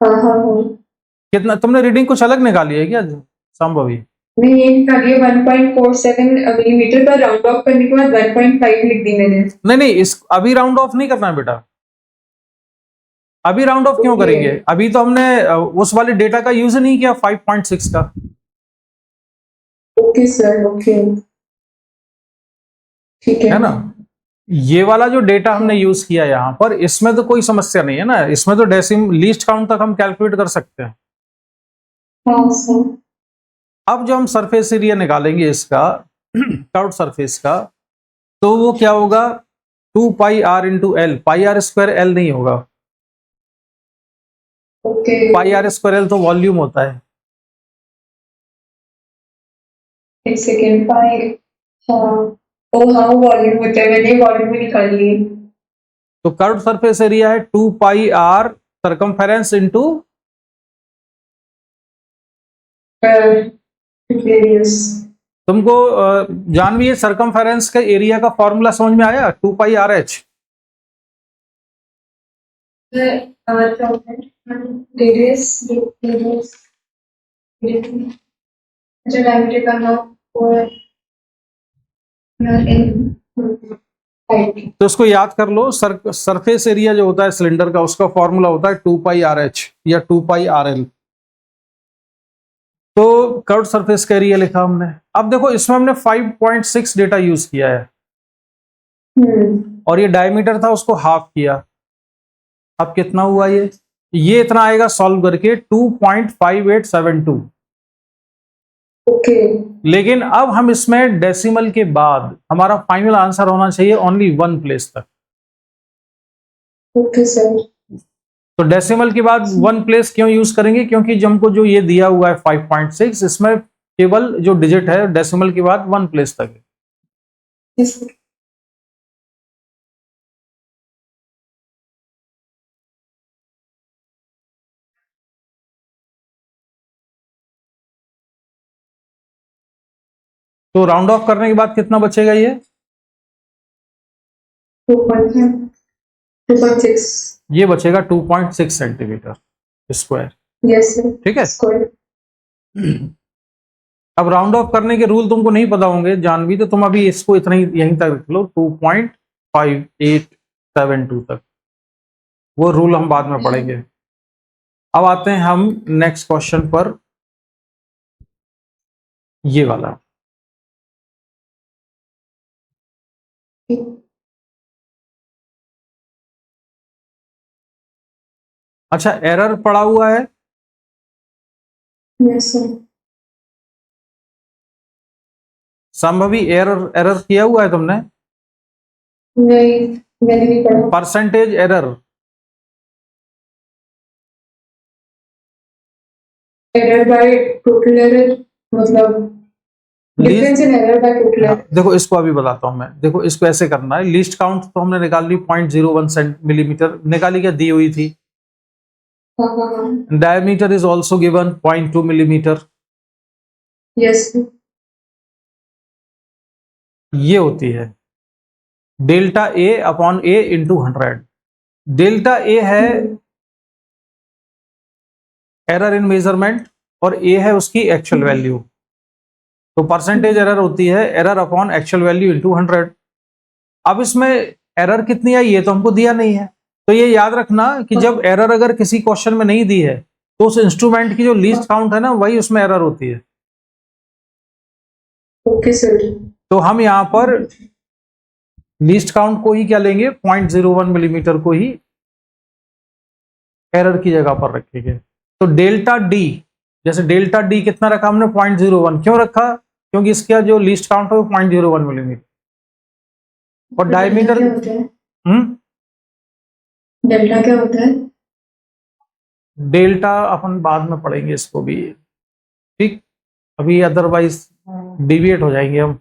हाँ हाँ हाँ। कितना तुमने रीडिंग कुछ अलग निकाली है क्या संभवी। नहीं, ये निकालिए 1.47 मिलीमीटर पर राउंड ऑफ करने के बाद 1.5 लिख दी मैंने। नहीं, इस अभी राउंड ऑफ नहीं करना है बेटा, अभी राउंड ऑफ क्यों करेंगे, अभी तो हमने उस वाले डेटा का यूज नहीं किया 5.6 का। ओके सर, ओके, ठीक है ना, ये वाला जो डेटा हमने यूज किया यहाँ पर, इसमें तो कोई समस्या नहीं है ना, इसमें तो डेसिम लीस्ट काउंट तक हम कैलकुलेट कर सकते हैं। हाँ सर। अब जो हम सरफेस एरिया निकालेंगे इसका कर्व्ड सरफेस का, तो वो क्या होगा 2 pi r into l, pi are square l नहीं होगा, okay. Pi are square l तो वॉल्यूम होता है। एक सेकेंड, पाई, हाँ, ओ हाँ, वॉल्यूम होता है, मैंने वॉल्यूम भी निकाल ली। तो कर्व्ड सरफेस एरिया है 2 pi are circumference into radius. तुमको जानवी ये सर्कमफेरेंस का एरिया का फॉर्मूला समझ में आया 2 pi R H. Radius, radius, अच्छा, डायमीटर का नाम और तो उसको याद कर लो, सरफेस एरिया जो होता है सिलेंडर का उसका फॉर्मूला होता है 2 पाई आर एच या 2 पाई आर एल। तो कर्व्ड सरफेस का एरिया लिखा हमने। अब देखो इसमें हमने 5.6 डेटा यूज किया है और ये डायमीटर था उसको हाफ किया। अब कितना हुआ ये इतना आएगा सॉल्व करके 2.5872। ओके। लेकिन अब हम इसमें डेसिमल के बाद हमारा फाइनल आंसर होना चाहिए ओनली 1 प्लेस तक। Okay sir. तो डेसिमल के बाद 1 प्लेस क्यों यूज करेंगे, क्योंकि हमको जो ये दिया हुआ है 5.6 इसमें केवल जो डिजिट है डेसिमल के बाद 1 प्लेस तक है। Yes. तो राउंड ऑफ करने के बाद कितना बचेगा ये? 2.6। ये बचेगा 2.6 सेंटीमीटर स्क्वायर। Yes sir. ठीक है। स्क्वायर। अब राउंड ऑफ करने के रूल तुमको नहीं पता होंगे जानवी, तो तुम अभी इसको इतना ही यहीं तक रख लो, 2.5872 तक। वो रूल हम बाद में पढ़ेंगे। अब आते हैं हम नेक्स्ट क्वेश्चन पर, ये वाला। अच्छा, एरर पड़ा हुआ है। Yes sir. Sambhavi error error किया हुआ है तुमने? नहीं, मैंने नहीं पढ़ा। Percentage error. Error by total error, मतलब difference in error by total हाँ, एरर। देखो इसको अभी बताता हूं मैं। देखो इसको ऐसे करना है, लीस्ट काउंट तो हमने निकाल ली 0.01 मिलीमीटर निकाली, क्या दी हुई थी। हाँ हाँ हाँ। Diameter is also given 0.2 millimetre. Yes. ये होती है delta A upon A into 100। Delta A है एरर इन मेजरमेंट और ए है उसकी एक्चुअल वैल्यू। तो परसेंटेज एरर होती है error upon actual value into 100। अब इसमें एरर कितनी आई ये तो हमको दिया नहीं है, तो ये याद रखना कि जब एरर अगर किसी क्वेश्चन में नहीं दी है तो उस इंस्ट्रूमेंट की जो लीस्ट काउंट है ना, वही उसमें एरर होती है। Okay sir. तो हम यहां पर लीस्ट काउंट को ही क्या लेंगे, 0.01 मिलीमीटर को ही एरर की जगह पर रखेंगे। तो डेल्टा डी, जैसे डेल्टा डी कितना रखा हमने, 0.01। क्यों रखा? क्योंकि इसका जो लीस्ट काउंट है वो 0.01 मिलीमीटर। और डायमीटर, डेल्टा क्या होता है? डेल्टा अपन बाद में पढ़ेंगे इसको भी, ठीक। अभी अदरवाइज डिविएट हो जाएंगे हम।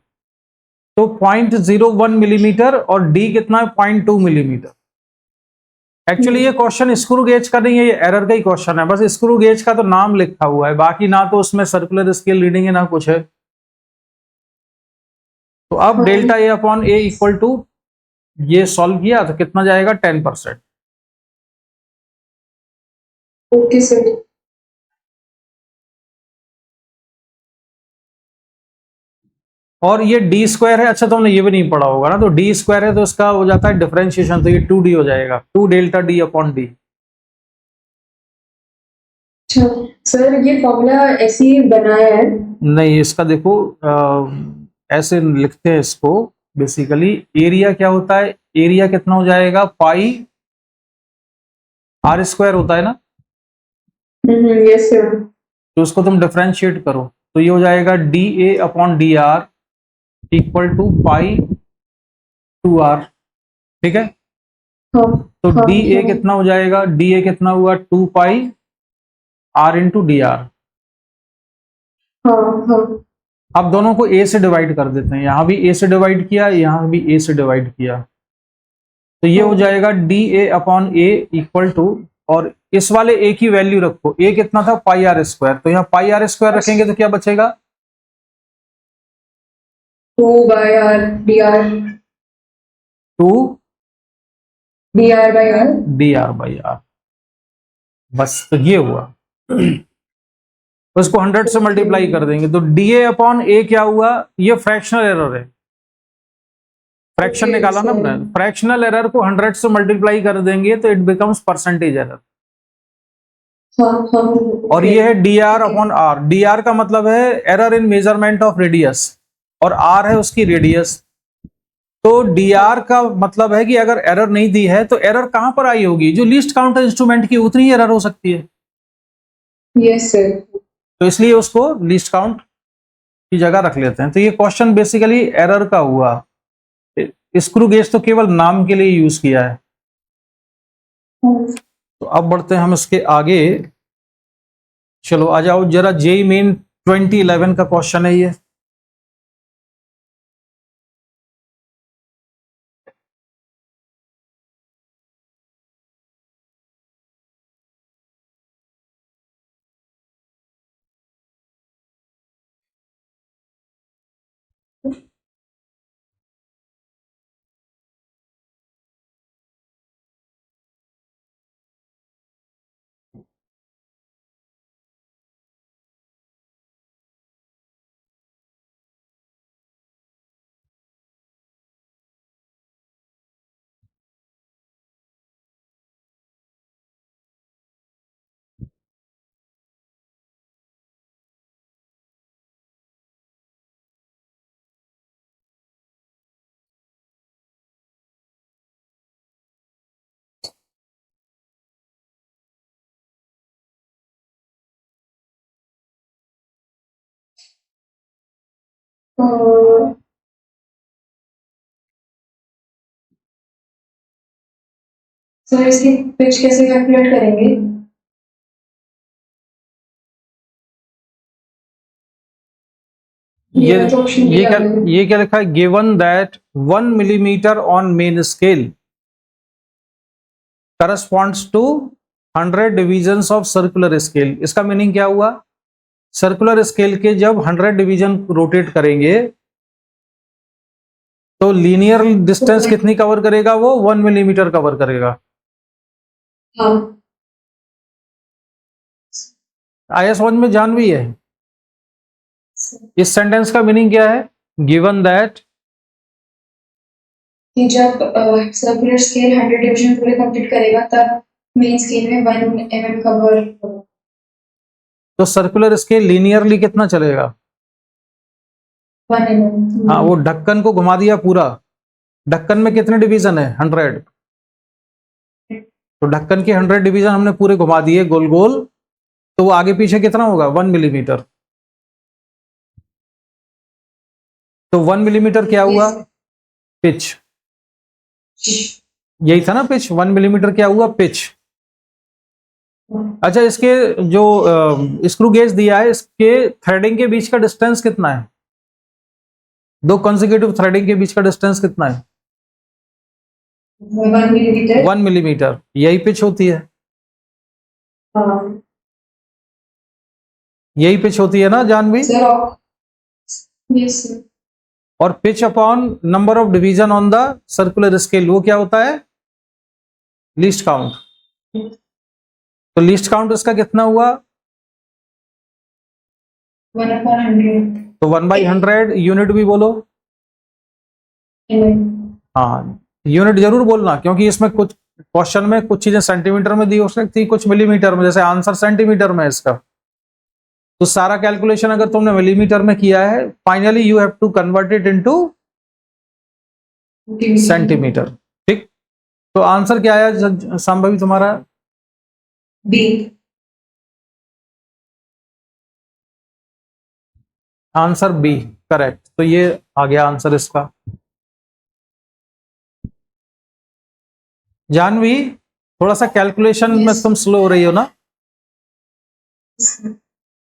तो 0.01 मिलीमीटर और डी कितना है, 0.2 मिलीमीटर। एक्चुअली ये क्वेश्चन स्क्रू गेज का नहीं है, ये एरर का ही क्वेश्चन है। बस स्क्रू गेज का तो नाम लिखा हुआ है, बाकी ना तो उसमें सर्कुलर स्केल रीडिंग है ना कुछ है। तो अब delta A upon A equal to, ये सॉल्व किया तो कितना जाएगा, 10%। Okay sir. और ये डी स्क्वायर है, अच्छा तुमने ये भी नहीं पढ़ा होगा ना, तो डी स्क्वायर है तो इसका हो जाता है डिफरेंशिएशन, तो ये 2d हो जाएगा, 2 डेल्टा डी अपॉन डी। अच्छा सर, ये फॉर्मूला ऐसे ही बनाया है? नहीं, इसका देखो ऐसे लिखते हैं इसको। बेसिकली एरिया क्या होता है, एरिया कितना हो जाएगा, पाई आर स्क्वायर होता है ना। Yes sir. तो उसको तुम डिफरेंशिएट करो तो ये हो जाएगा D A upon D R equal to pi 2r। ठीक है। हाँ तो हाँ डी ए हाँ कितना हो जाएगा, डी ए कितना हुआ, 2 pi r into D R. हाँ हाँ। अब दोनों को ए से डिवाइड कर देते हैं, यहां भी ए से डिवाइड किया, यहां भी ए से डिवाइड किया, तो ये हो जाएगा D A upon A equal to, और इस वाले ए की वैल्यू रखो, ए कितना था, पाई आर स्क्वायर, तो यहाँ पाई आर स्क्वायर रखेंगे तो क्या बचेगा, 2/r dr। 2 dr/r। D R by R. बस तो ये हुआ। तो इसको 100 से मल्टीप्लाई कर देंगे तो डी ए अपॉन ए क्या हुआ, ये फ्रैक्शनल एरर है, फ्रैक्शन निकाला ना हमने, फ्रैक्शनल एरर को 100 से मल्टीप्लाई कर देंगे तो इट बिकम्स परसेंटेज एरर। हाँ हाँ। और ये है D R upon R. D R का मतलब है error in measurement of radius, और आर है उसकी रेडियस। तो डी आर का मतलब है कि अगर एरर नहीं दी है तो एरर कहां पर आई होगी, जो लीस्ट काउंट इंस्ट्रूमेंट की उतनी ही एरर हो सकती है। Yes sir. तो इसलिए उसको लीस्ट काउंट की जगह रख लेते हैं। तो ये क्वेश्चन बेसिकली एरर का हुआ। स्क्रू गेज तो केवल नाम के लिए यूज किया है। तो अब बढ़ते हैं हम इसके आगे। चलो आ जाओ जरा, जेई मेन 2011 का क्वेश्चन है ये। तो सर इसकी पिच कैसे कैलकुलेट करेंगे? ये तो ऑप्शन ये क्या ये क्या लिखा है? Given that 1 millimetre on main scale corresponds to 100 divisions of circular scale. इसका मीनिंग क्या हुआ? सर्कुलर स्केल के जब 100 डिवीजन रोटेट करेंगे तो लीनियर डिस्टेंस कितनी कवर करेगा? वो 1 मिलीमीटर कवर करेगा। हाँ आया समझ में जानवी है? इस सेंटेंस का मीनिंग क्या है? गिवन दैट कि जब सर्कुलर स्केल 100 डिवीजन पूरे कंप्लीट करेगा तब मेन स्केल में 1 mm कवर होगा। तो सर्कुलर स्केल लीनियरली कितना चलेगा? 1 mm। हाँ, वो ढक्कन को घुमा दिया पूरा। ढक्कन में कितने डिवीजन है? 100। तो ढक्कन के 100 डिवीजन हमने पूरे घुमा दिए गोल गोल, तो वो आगे पीछे कितना होगा? 1 मिलीमीटर। तो 1 मिलीमीटर क्या हुआ? पिच। यही था ना पिच? 1 मिलीमीटर क्या हुआ? पिच। अच्छा, इसके जो स्क्रू गेज दिया है, इसके थ्रेडिंग के बीच का डिस्टेंस कितना है? दो कंसेक्यूटिव थ्रेडिंग के बीच का डिस्टेंस कितना है? 1 मिलीमीटर। 1 मिलीमीटर। यही पिच होती है। हाँ यही पिच होती है ना जानवी? सर। Yes sir. और pitch upon number of division on the circular scale, वो क्या होता है? Least count. तो लीस्ट काउंट इसका कितना हुआ? 1/100 तो 1/100 यूनिट भी बोलो। हाँ, यूनिट जरूर बोलना, क्योंकि इसमें कुछ क्वेश्चन में कुछ चीजें सेंटीमीटर में दी हो सकती, कुछ मिलीमीटर में। जैसे आंसर सेंटीमीटर में है इसका, तो सारा कैलकुलेशन अगर तुमने मिलीमीटर में किया है, finally you have to convert it into centimetre. ठीक, तो आंसर क्या आया संभवी तुम्हारा? बी। Answer B correct. तो ये आ गया आंसर इसका। जानवी, थोड़ा सा कैलकुलेशन में Yes. तुम स्लो हो रही हो ना?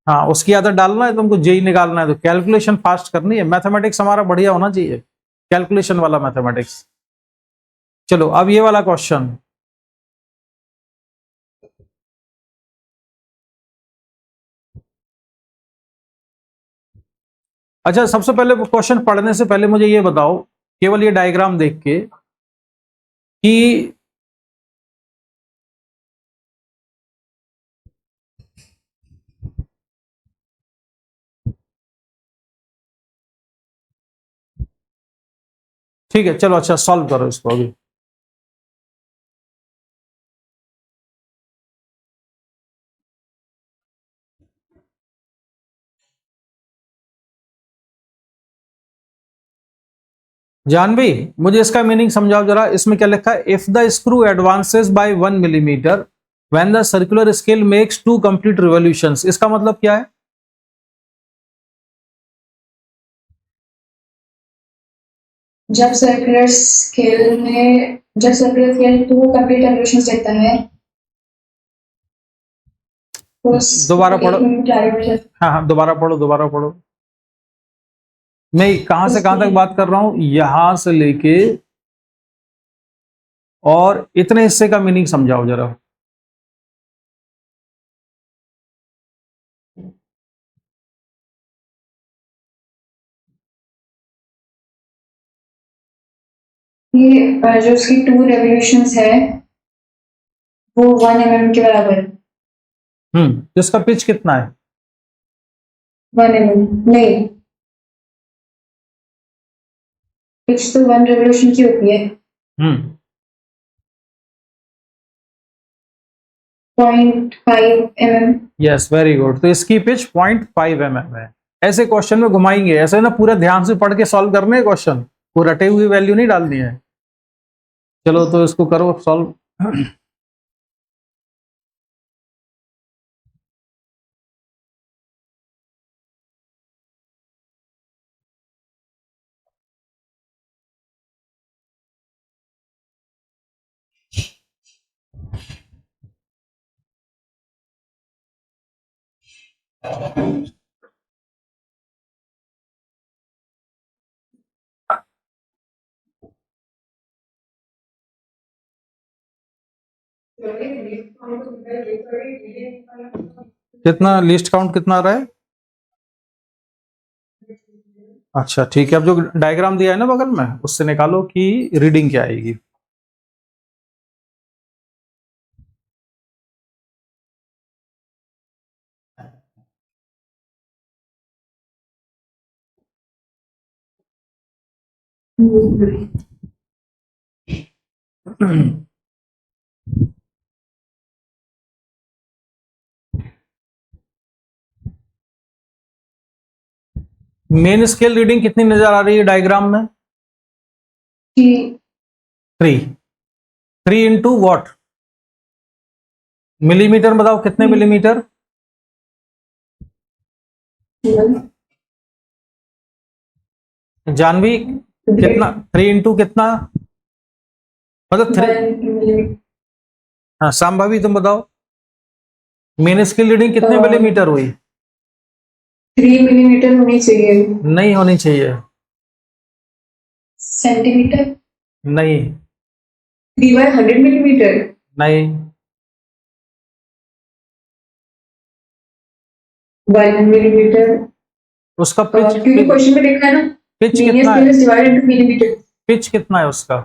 हाँ, उसकी आदत डालना है तुमको। जेई निकालना है तो कैलकुलेशन फास्ट करनी है। मैथमेटिक्स हमारा बढ़िया होना चाहिए, कैलकुलेशन वाला मैथमेटिक्स। चलो अब ये वाला क्वेश्चन। अच्छा, सबसे पहले क्वेश्चन पढ़ने से पहले मुझे ये बताओ, केवल ये डायग्राम देख के, कि ठीक है चलो, अच्छा सॉल्व करो इसको अभी। जानवी, मुझे इसका मीनिंग समझाओ जरा। इसमें क्या लिखा है? If the screw advances by 1 millimetre when the circular scale makes 2 complete revolutions, इसका मतलब क्या है? जब सर्कुलर स्केल 2 कंप्लीट रिवॉल्यूशंस देता है तो दोबारा पढ़ो। एक मिनट क्लैरिफिकेशन। हाँ हाँ, दोबारा पढ़ो, दोबारा पढ़ो। मैं कहां से कहां तक बात कर रहा हूं? यहां से लेके और इतने हिस्से का मीनिंग समझाओ जरा। ये जो उसकी 2 रेवोल्यूशंस है वो 1 के बराबर है। तो इसका पिच कितना है? 1 नहीं, पिच तो 1 रेवोल्यूशन की होती है। हम्म 0.5 यस, वेरी गुड। तो इसकी पिच 0.5 mm है। ऐसे क्वेश्चन में घुमाएंगे, ऐसे ना पूरा ध्यान से पढ़ के सॉल्व करने हैं क्वेश्चन, वो रटे हुई वैल्यू नहीं डालनी है। चलो तो इसको करो सॉल्व। कितना लिस्ट काउंट कितना आ रहा है? अच्छा ठीक है, अब जो डायग्राम दिया है ना बगल में, उससे निकालो कि रीडिंग क्या आएगी। मेन स्केल रीडिंग कितनी नजर आ रही है डायग्राम में? कि 3। 3 इंटू वॉट? मिलीमीटर बताओ, कितने मिलीमीटर? जानवी कितना? 3 इंटू कितना, मतलब 3? हाँ सांभावी तुम बताओ, मेन स्केल रीडिंग कितने मिलीमीटर हुई? 3 मिलीमीटर होनी चाहिए। नहीं होनी चाहिए। सेंटीमीटर। नहीं 3/100 मिलीमीटर। नहीं 1 मिलीमीटर। उसका पिच, क्योंकि क्वेश्चन में लिखा है ना, पिच लीनियर कितना स्केल है? Is divided into millimetre. Pitch कितना है उसका?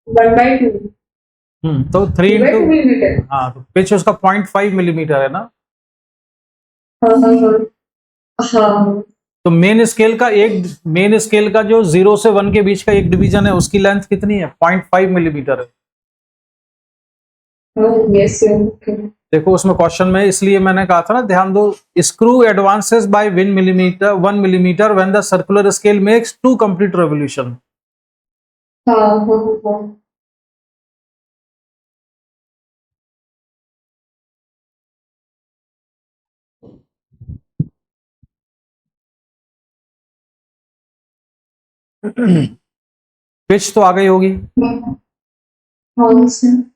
1/2। तो 3 इंटू, 3/2 मिलीमीटर। हाँ तो पिच उसका 0.5 मिलीमीटर है ना। हाँ हाँ हाँ हाँ। तो मेन स्केल का जो 0 से 1 के बीच का एक डिवीजन है, उसकी लेंथ कितनी है? 0.5 मिलीमीटर है। Yes okay. देखो उसमें क्वेश्चन में, इसलिए मैंने कहा था ना ध्यान दो, screw advances by 1 millimetre when the circular scale makes 2 complete revolution. हाँ हाँ हाँ। पिच तो आ गई होगी। हाँ सर। तो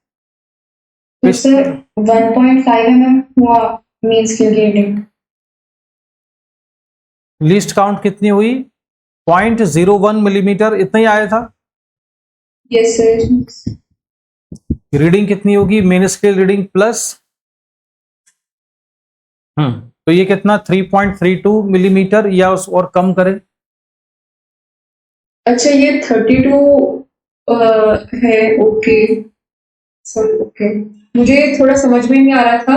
पिच सर 1.5 हुआ मेन स्केल की रीडिंग। लीस्ट काउंट कितनी हुई? 0.01 मिलीमीटर, इतना ही आया था। Yes sir. रीडिंग कितनी होगी मेन स्केल रीडिंग प्लस, तो ये कितना 3.32 मिलीमीटर, या उस और कम करें? अच्छा ये 32 है। Okay sir okay. मुझे थोड़ा समझ में नहीं आ रहा था,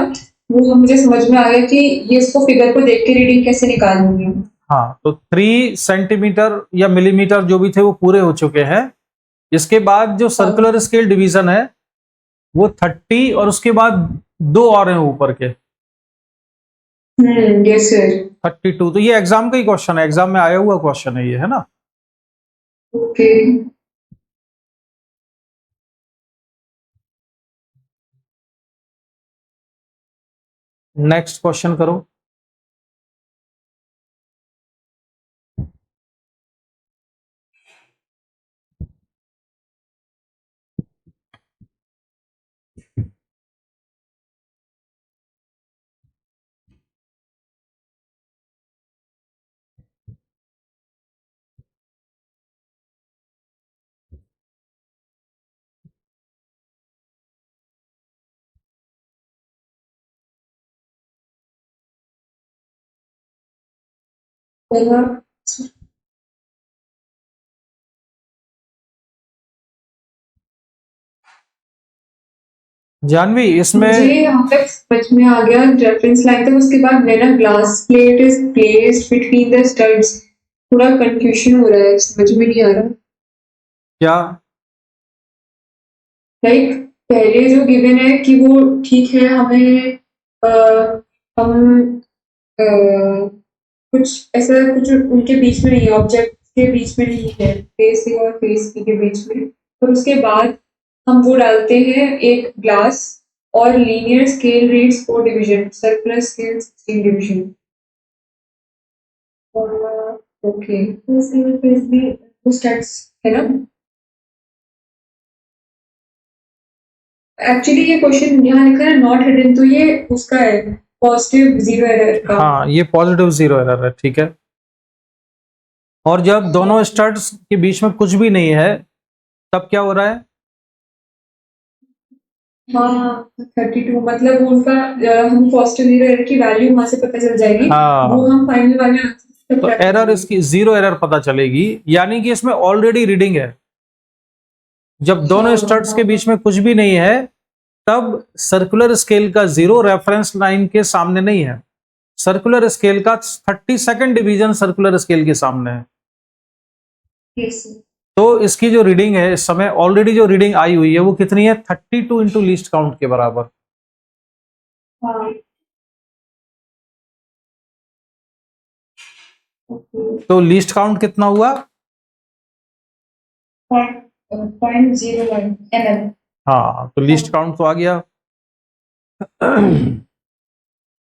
वो मुझे समझ में आ गया कि ये इसको फिगर को देख के रीडिंग कैसे निकालूंगी। हाँ तो 3 सेंटीमीटर या मिलीमीटर जो भी थे वो पूरे हो चुके हैं। इसके बाद जो सर्कुलर स्केल डिवीजन है वो 30, और उसके बाद दो और हैं ऊपर के, यस सर। 32। तो ये एग्जाम का ही क्वेश्चन है, एग्जाम में आया हुआ क्वेश्चन है ये, है ना। ओके। नेक्स्ट क्वेश्चन करो। जानवी इसमें मुझे यहाँ तक समझ में आ गया, रेफरेंस लाइन तक। उसके बाद मेरा glass plate is placed between the studs, थोड़ा कंफ्यूजन हो रहा है, समझ में नहीं आ रहा। क्या लाइक पहले जो गिवन है कि वो ठीक है, हमें हम कुछ ऐसा कुछ उनके बीच में नहीं है, ऑब्जेक्ट के बीच में नहीं है, फेस ए और फेस बी के बीच में। और उसके बाद हम वो डालते हैं एक ग्लास, और linear scale reads 4 division, circular scale 16 division. Okay, फेस बी स्टैट्स है ना। एक्चुअली ये क्वेश्चन यहाँ लिखा है नॉट हिडन, तो ये उसका है, पॉजिटिव जीरो एरर का। हाँ, ये पॉजिटिव जीरो एरर है, ठीक है। और जब दोनों स्टड्स के बीच में कुछ भी नहीं है तब क्या हो रहा है? हाँ 32, मतलब उनका हम पॉजिटिव जीरो एरर की वैल्यू वहां से पता चल जाएगी। हाँ। वो हम फाइनल वाले आंसर तो एरर इसकी जीरो एरर पता चलेगी, यानी कि इसमें ऑलरेडी रीडिंग है। जब दोनों स्टड्स के बीच में कुछ भी नहीं है तब सर्कुलर स्केल का जीरो रेफरेंस लाइन के सामने नहीं है, सर्कुलर स्केल का 32nd डिवीजन सर्कुलर स्केल के सामने है। तो इसकी जो रीडिंग है इस समय, ऑलरेडी जो रीडिंग आई हुई है वो कितनी है? 32 इंटू लीस्ट काउंट के बराबर। हाँ, तो लीस्ट काउंट कितना हुआ? 0.01 mm। हाँ, तो लीस्ट काउंट तो आ गया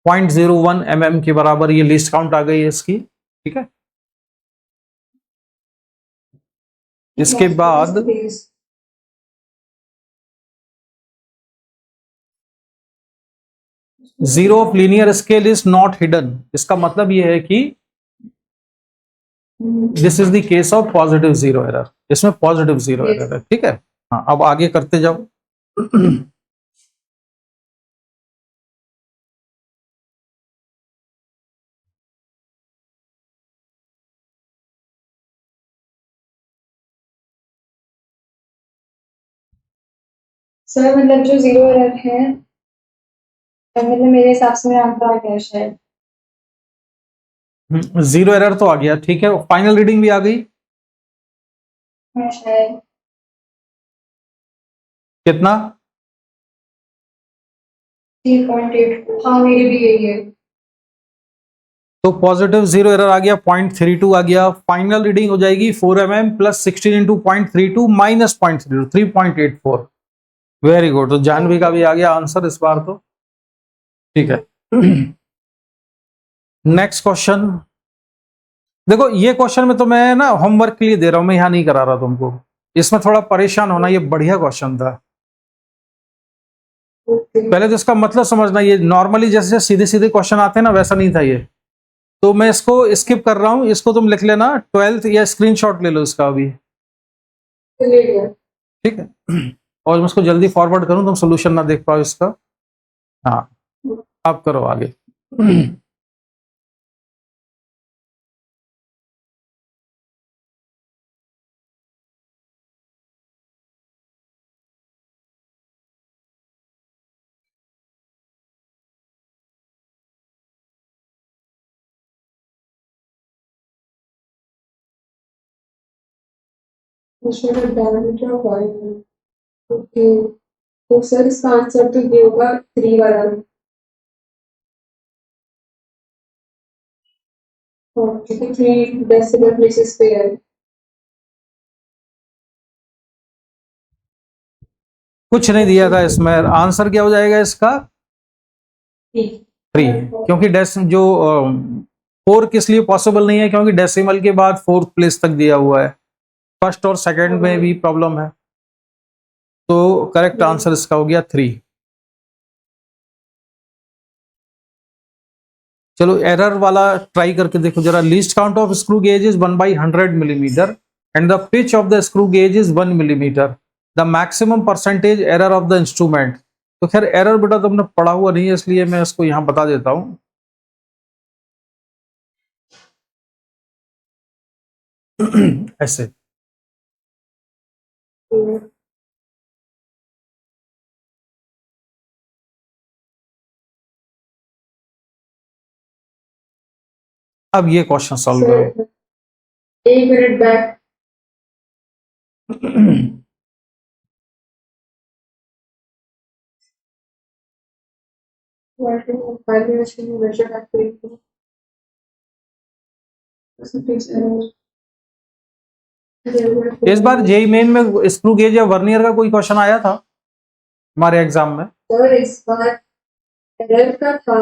0.01 mm के बराबर, ये लीस्ट काउंट आ गई है इसकी, ठीक है। इसके बाद zero of linear scale is not hidden, इसका मतलब ये है कि this is the case of positive zero error, इसमें पॉजिटिव जीरो एरर है, ठीक है। हाँ, अब आगे करते जाओ। सर मतलब जो जीरो एरर है, मतलब मेरे हिसाब से मेरा आंसर आ गया शायद। जीरो एरर तो आ गया, ठीक है। फाइनल रीडिंग भी आ गई, हाँ शायद। कितना? 3.8, हाँ मेरी भी यही है। तो पॉजिटिव जीरो एरर आ गया, 0.32 आ गया। फाइनल रीडिंग हो जाएगी 4 mm plus 16 into 0.32 minus 0.32, 3.84। Very good, तो जानवी का भी आ गया आंसर इस बार तो, ठीक है। नेक्स्ट क्वेश्चन देखो, ये क्वेश्चन में तो मैं ना होमवर्क के लिए दे रहा हूं, मैं यहां नहीं करा रहा तुमको, इसमें थोड़ा परेशान होना, ये बढ़िया क्वेश्चन था। पहले तो इसका मतलब समझना, ये नॉर्मली जैसे सीधे सीधे क्वेश्चन आते हैं ना, वैसा नहीं था ये। तो मैं इसको स्किप कर रहा हूं, इसको तुम लिख लेना 12th, या स्क्रीनशॉट ले लो इसका अभी, ठीक है। और मैं इसको जल्दी फॉरवर्ड करूं, तुम सोल्यूशन ना देख पाओ इसका। हाँ, आप करो आगे। ओके, तो सर इसका आंसर तो ये होगा 3 वाला। क्योंकि 3 डेसिमल प्लेसेस पे है। कुछ नहीं दिया था इसमें, आंसर क्या हो जाएगा इसका? 3, क्योंकि जो 4 किस लिए पॉसिबल नहीं है, क्योंकि डेसिमल के बाद 4th प्लेस तक दिया हुआ है, फर्स्ट और सेकंड में भी प्रॉब्लम है। तो करेक्ट आंसर इसका हो गया 3। चलो एरर वाला ट्राई करके देखो जरा। Least count of screw gauge is 1/100 millimetre and the pitch of the screw gauge is 1 millimetre, the maximum percentage error of the instrument. तो खैर एरर बेटा तुमने पढ़ा हुआ नहीं है, इसलिए मैं इसको यहां बता देता हूं। ऐसे अब ये क्वेश्चन सॉल्व सर करो। 1 मिनट बैक। इस बार जेई मेन में स्क्रू गेज या वर्नियर का कोई क्वेश्चन आया था हमारे एग्जाम में? सर इस बार एरर का था।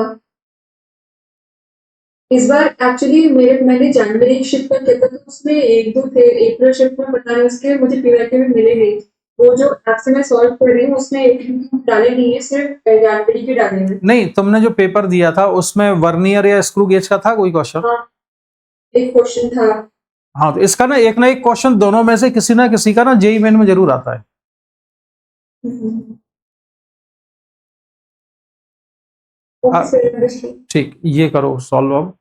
इस बार एक्चुअली मैंने जनवरी शिफ्ट का किया था, तो उसमें 1-2 थे। अप्रैल शिफ्ट में पता नहीं, उसके मुझे पीवाईक्यू में मिले नहीं। वो जो ऐप से मैं सॉल्व कर रही हूँ उसमें एक डाले नहीं है, सिर्फ जानकारी के डाले हैं। नहीं, तुमने जो पेपर दिया था उसमें वर्नियर या स्क्रू गेज का था कोई क्वेश्चन? हाँ, एक क्वेश्चन था। हाँ, तो इसका ना एक क्वेश्चन दोनों में से किसी ना किसी का ना जेई मेन में जरूर आता है। Okay sir, understood. ठीक, ये करो सॉल्व अब।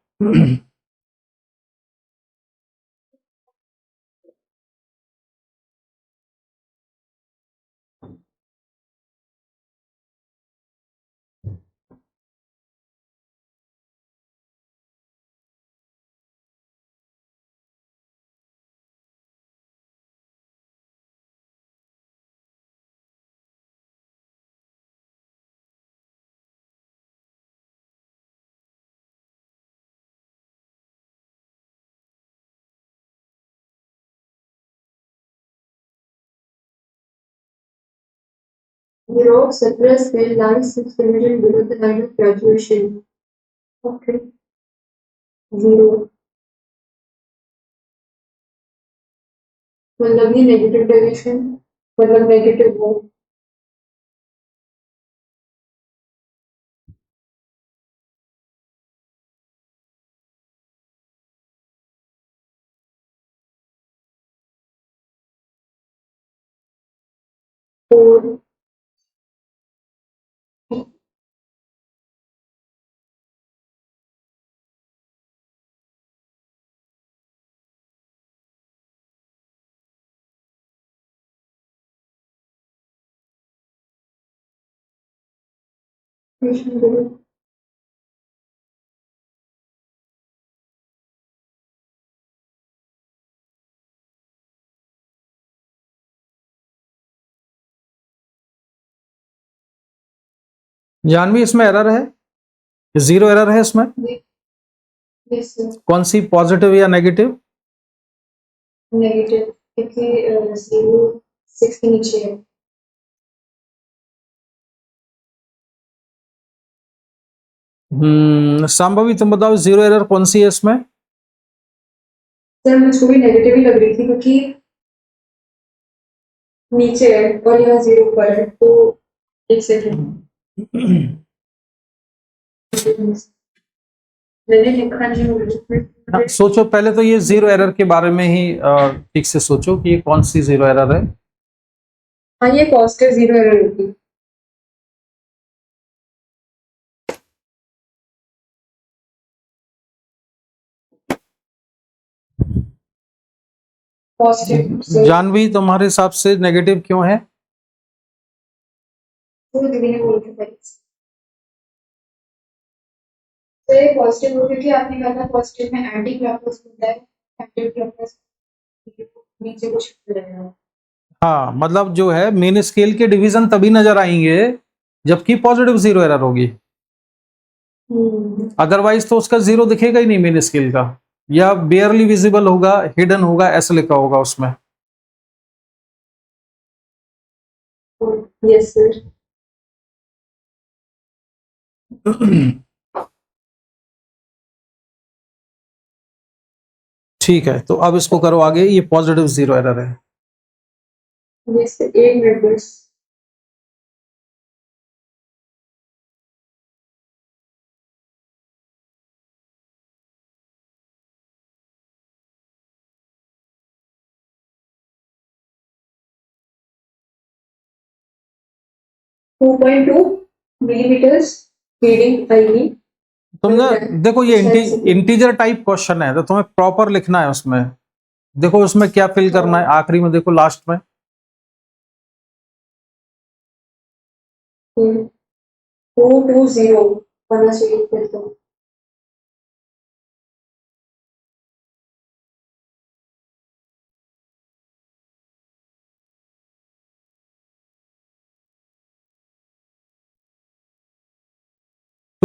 Europe Cyprus Bill lies 6 million below the line of graduation. Okay. 0. मतलब ये नेगेटिव डायरेक्शन, मतलब नेगेटिव वो। और जानवी, इसमें एरर है, जीरो एरर है इसमें। यस सर, कौन सी, पॉजिटिव या नेगेटिव? नेगेटिव, क्योंकि 0 6 के नीचे है। संभवी, तुम बताओ जीरो एरर कौन सी है इसमें? सर मुझको भी नेगेटिव ही लग रही थी, क्योंकि नीचे है और यहाँ 0 पर है, तो एक सेकंड मैंने लिखा नहीं हाँ, होगा। सोचो पहले तो ये जीरो एरर के बारे में ही ठीक से सोचो कि ये कौन सी जीरो एरर है। हाँ, ये पॉजिटिव 0 एरर होगी। पॉजिटिव जानवी, तुम्हारे हिसाब से नेगेटिव क्यों है? तो ये पॉजिटिव हो, क्योंकि आपने कहा था पॉजिटिव में एंटी क्लॉकवाइज होता है, एंटी क्लॉकवाइज नीचे को शिफ्ट रहेगा। हाँ, मतलब जो है मेन स्केल के डिवीजन तभी नजर आएंगे जबकि पॉजिटिव जीरो एरर होगी, अदरवाइज तो उसका जीरो दिखेगा ही नहीं मेन स्केल का, या बेयरली विजिबल होगा, हिडन होगा, ऐसा लिखा होगा उसमें। Yes sir. ठीक है, तो अब इसको करो आगे, ये पॉजिटिव जीरो एरर है। यस सर, 1 मिनट बस। टू 2.2 मिलीमीटर्स रीडिंग आएगी। तुमने देखो ये इंटीजर टाइप क्वेश्चन है, तो तुम्हें प्रॉपर लिखना है उसमें। देखो उसमें क्या फिल करना है, आखिरी में देखो लास्ट में। 220 होना चाहिए फिर तो।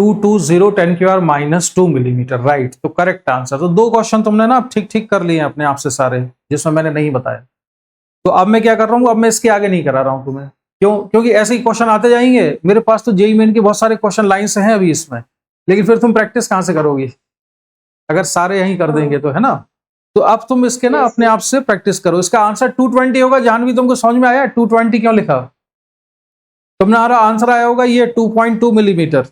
220 10 की पावर -2 मिलीमीटर, राइट। तो करेक्ट आंसर। तो 2 क्वेश्चन तुमने ना ठीक ठीक कर लिए अपने आप से सारे, जिसमें मैंने नहीं बताया। तो अब मैं क्या कर रहा हूँ, अब मैं इसके आगे नहीं करा रहा हूँ तुम्हें। क्यों? क्योंकि ऐसे ही क्वेश्चन आते जाएंगे। मेरे पास तो जेईई मेन के बहुत सारे क्वेश्चन लाइन से हैं अभी इसमें, लेकिन फिर तुम प्रैक्टिस कहाँ से करोगी अगर सारे यहीं कर देंगे तो, है ना। तो अब तुम इसके ना अपने आप से प्रैक्टिस करो। इसका आंसर 220 होगा। जानवी, तुमको समझ में आया 220 क्यों लिखा? तुम्हारा आंसर आया होगा ये 2.2 मिलीमीटर,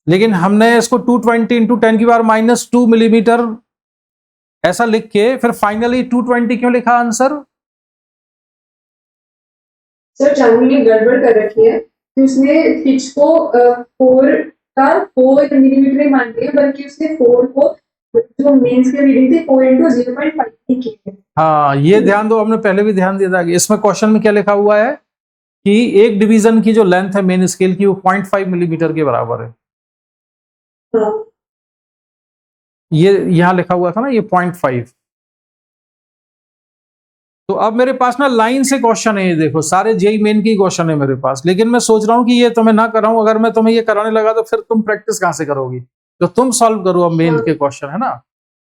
लेकिन हमने इसको 220 इंटू 10 की पावर -2 मिलीमीटर ऐसा लिख के फिर फाइनली 220 क्यों लिखा आंसर? सर जानवी ने गड़बड़ कर रखी है कि उसने पिच को 4 मिलीमीटर ही मान लिया, बल्कि उसने 4 को जो मेंस की रीडिंग थी 4 इंटू 0.5 की है। हाँ, ये ध्यान दो, हमने पहले भी ध्यान दिया था कि इसमें क्वेश्चन में क्या लिखा हुआ है कि एक डिवीजन की जो लेंथ है मेन स्केल की वो 0.5 मिलीमीटर के बराबर है। हाँ। ये यहां लिखा हुआ था ना, ये 0.5। तो अब मेरे पास ना लाइन से क्वेश्चन है, ये देखो सारे जेईई मेन की क्वेश्चन है मेरे पास, लेकिन मैं सोच रहा हूं कि ये तुम्हें ना कराऊं। अगर मैं तुम्हें ये कराने लगा तो फिर तुम प्रैक्टिस कहां से करोगी? तो तुम सॉल्व करो अब मेन के क्वेश्चन, है ना।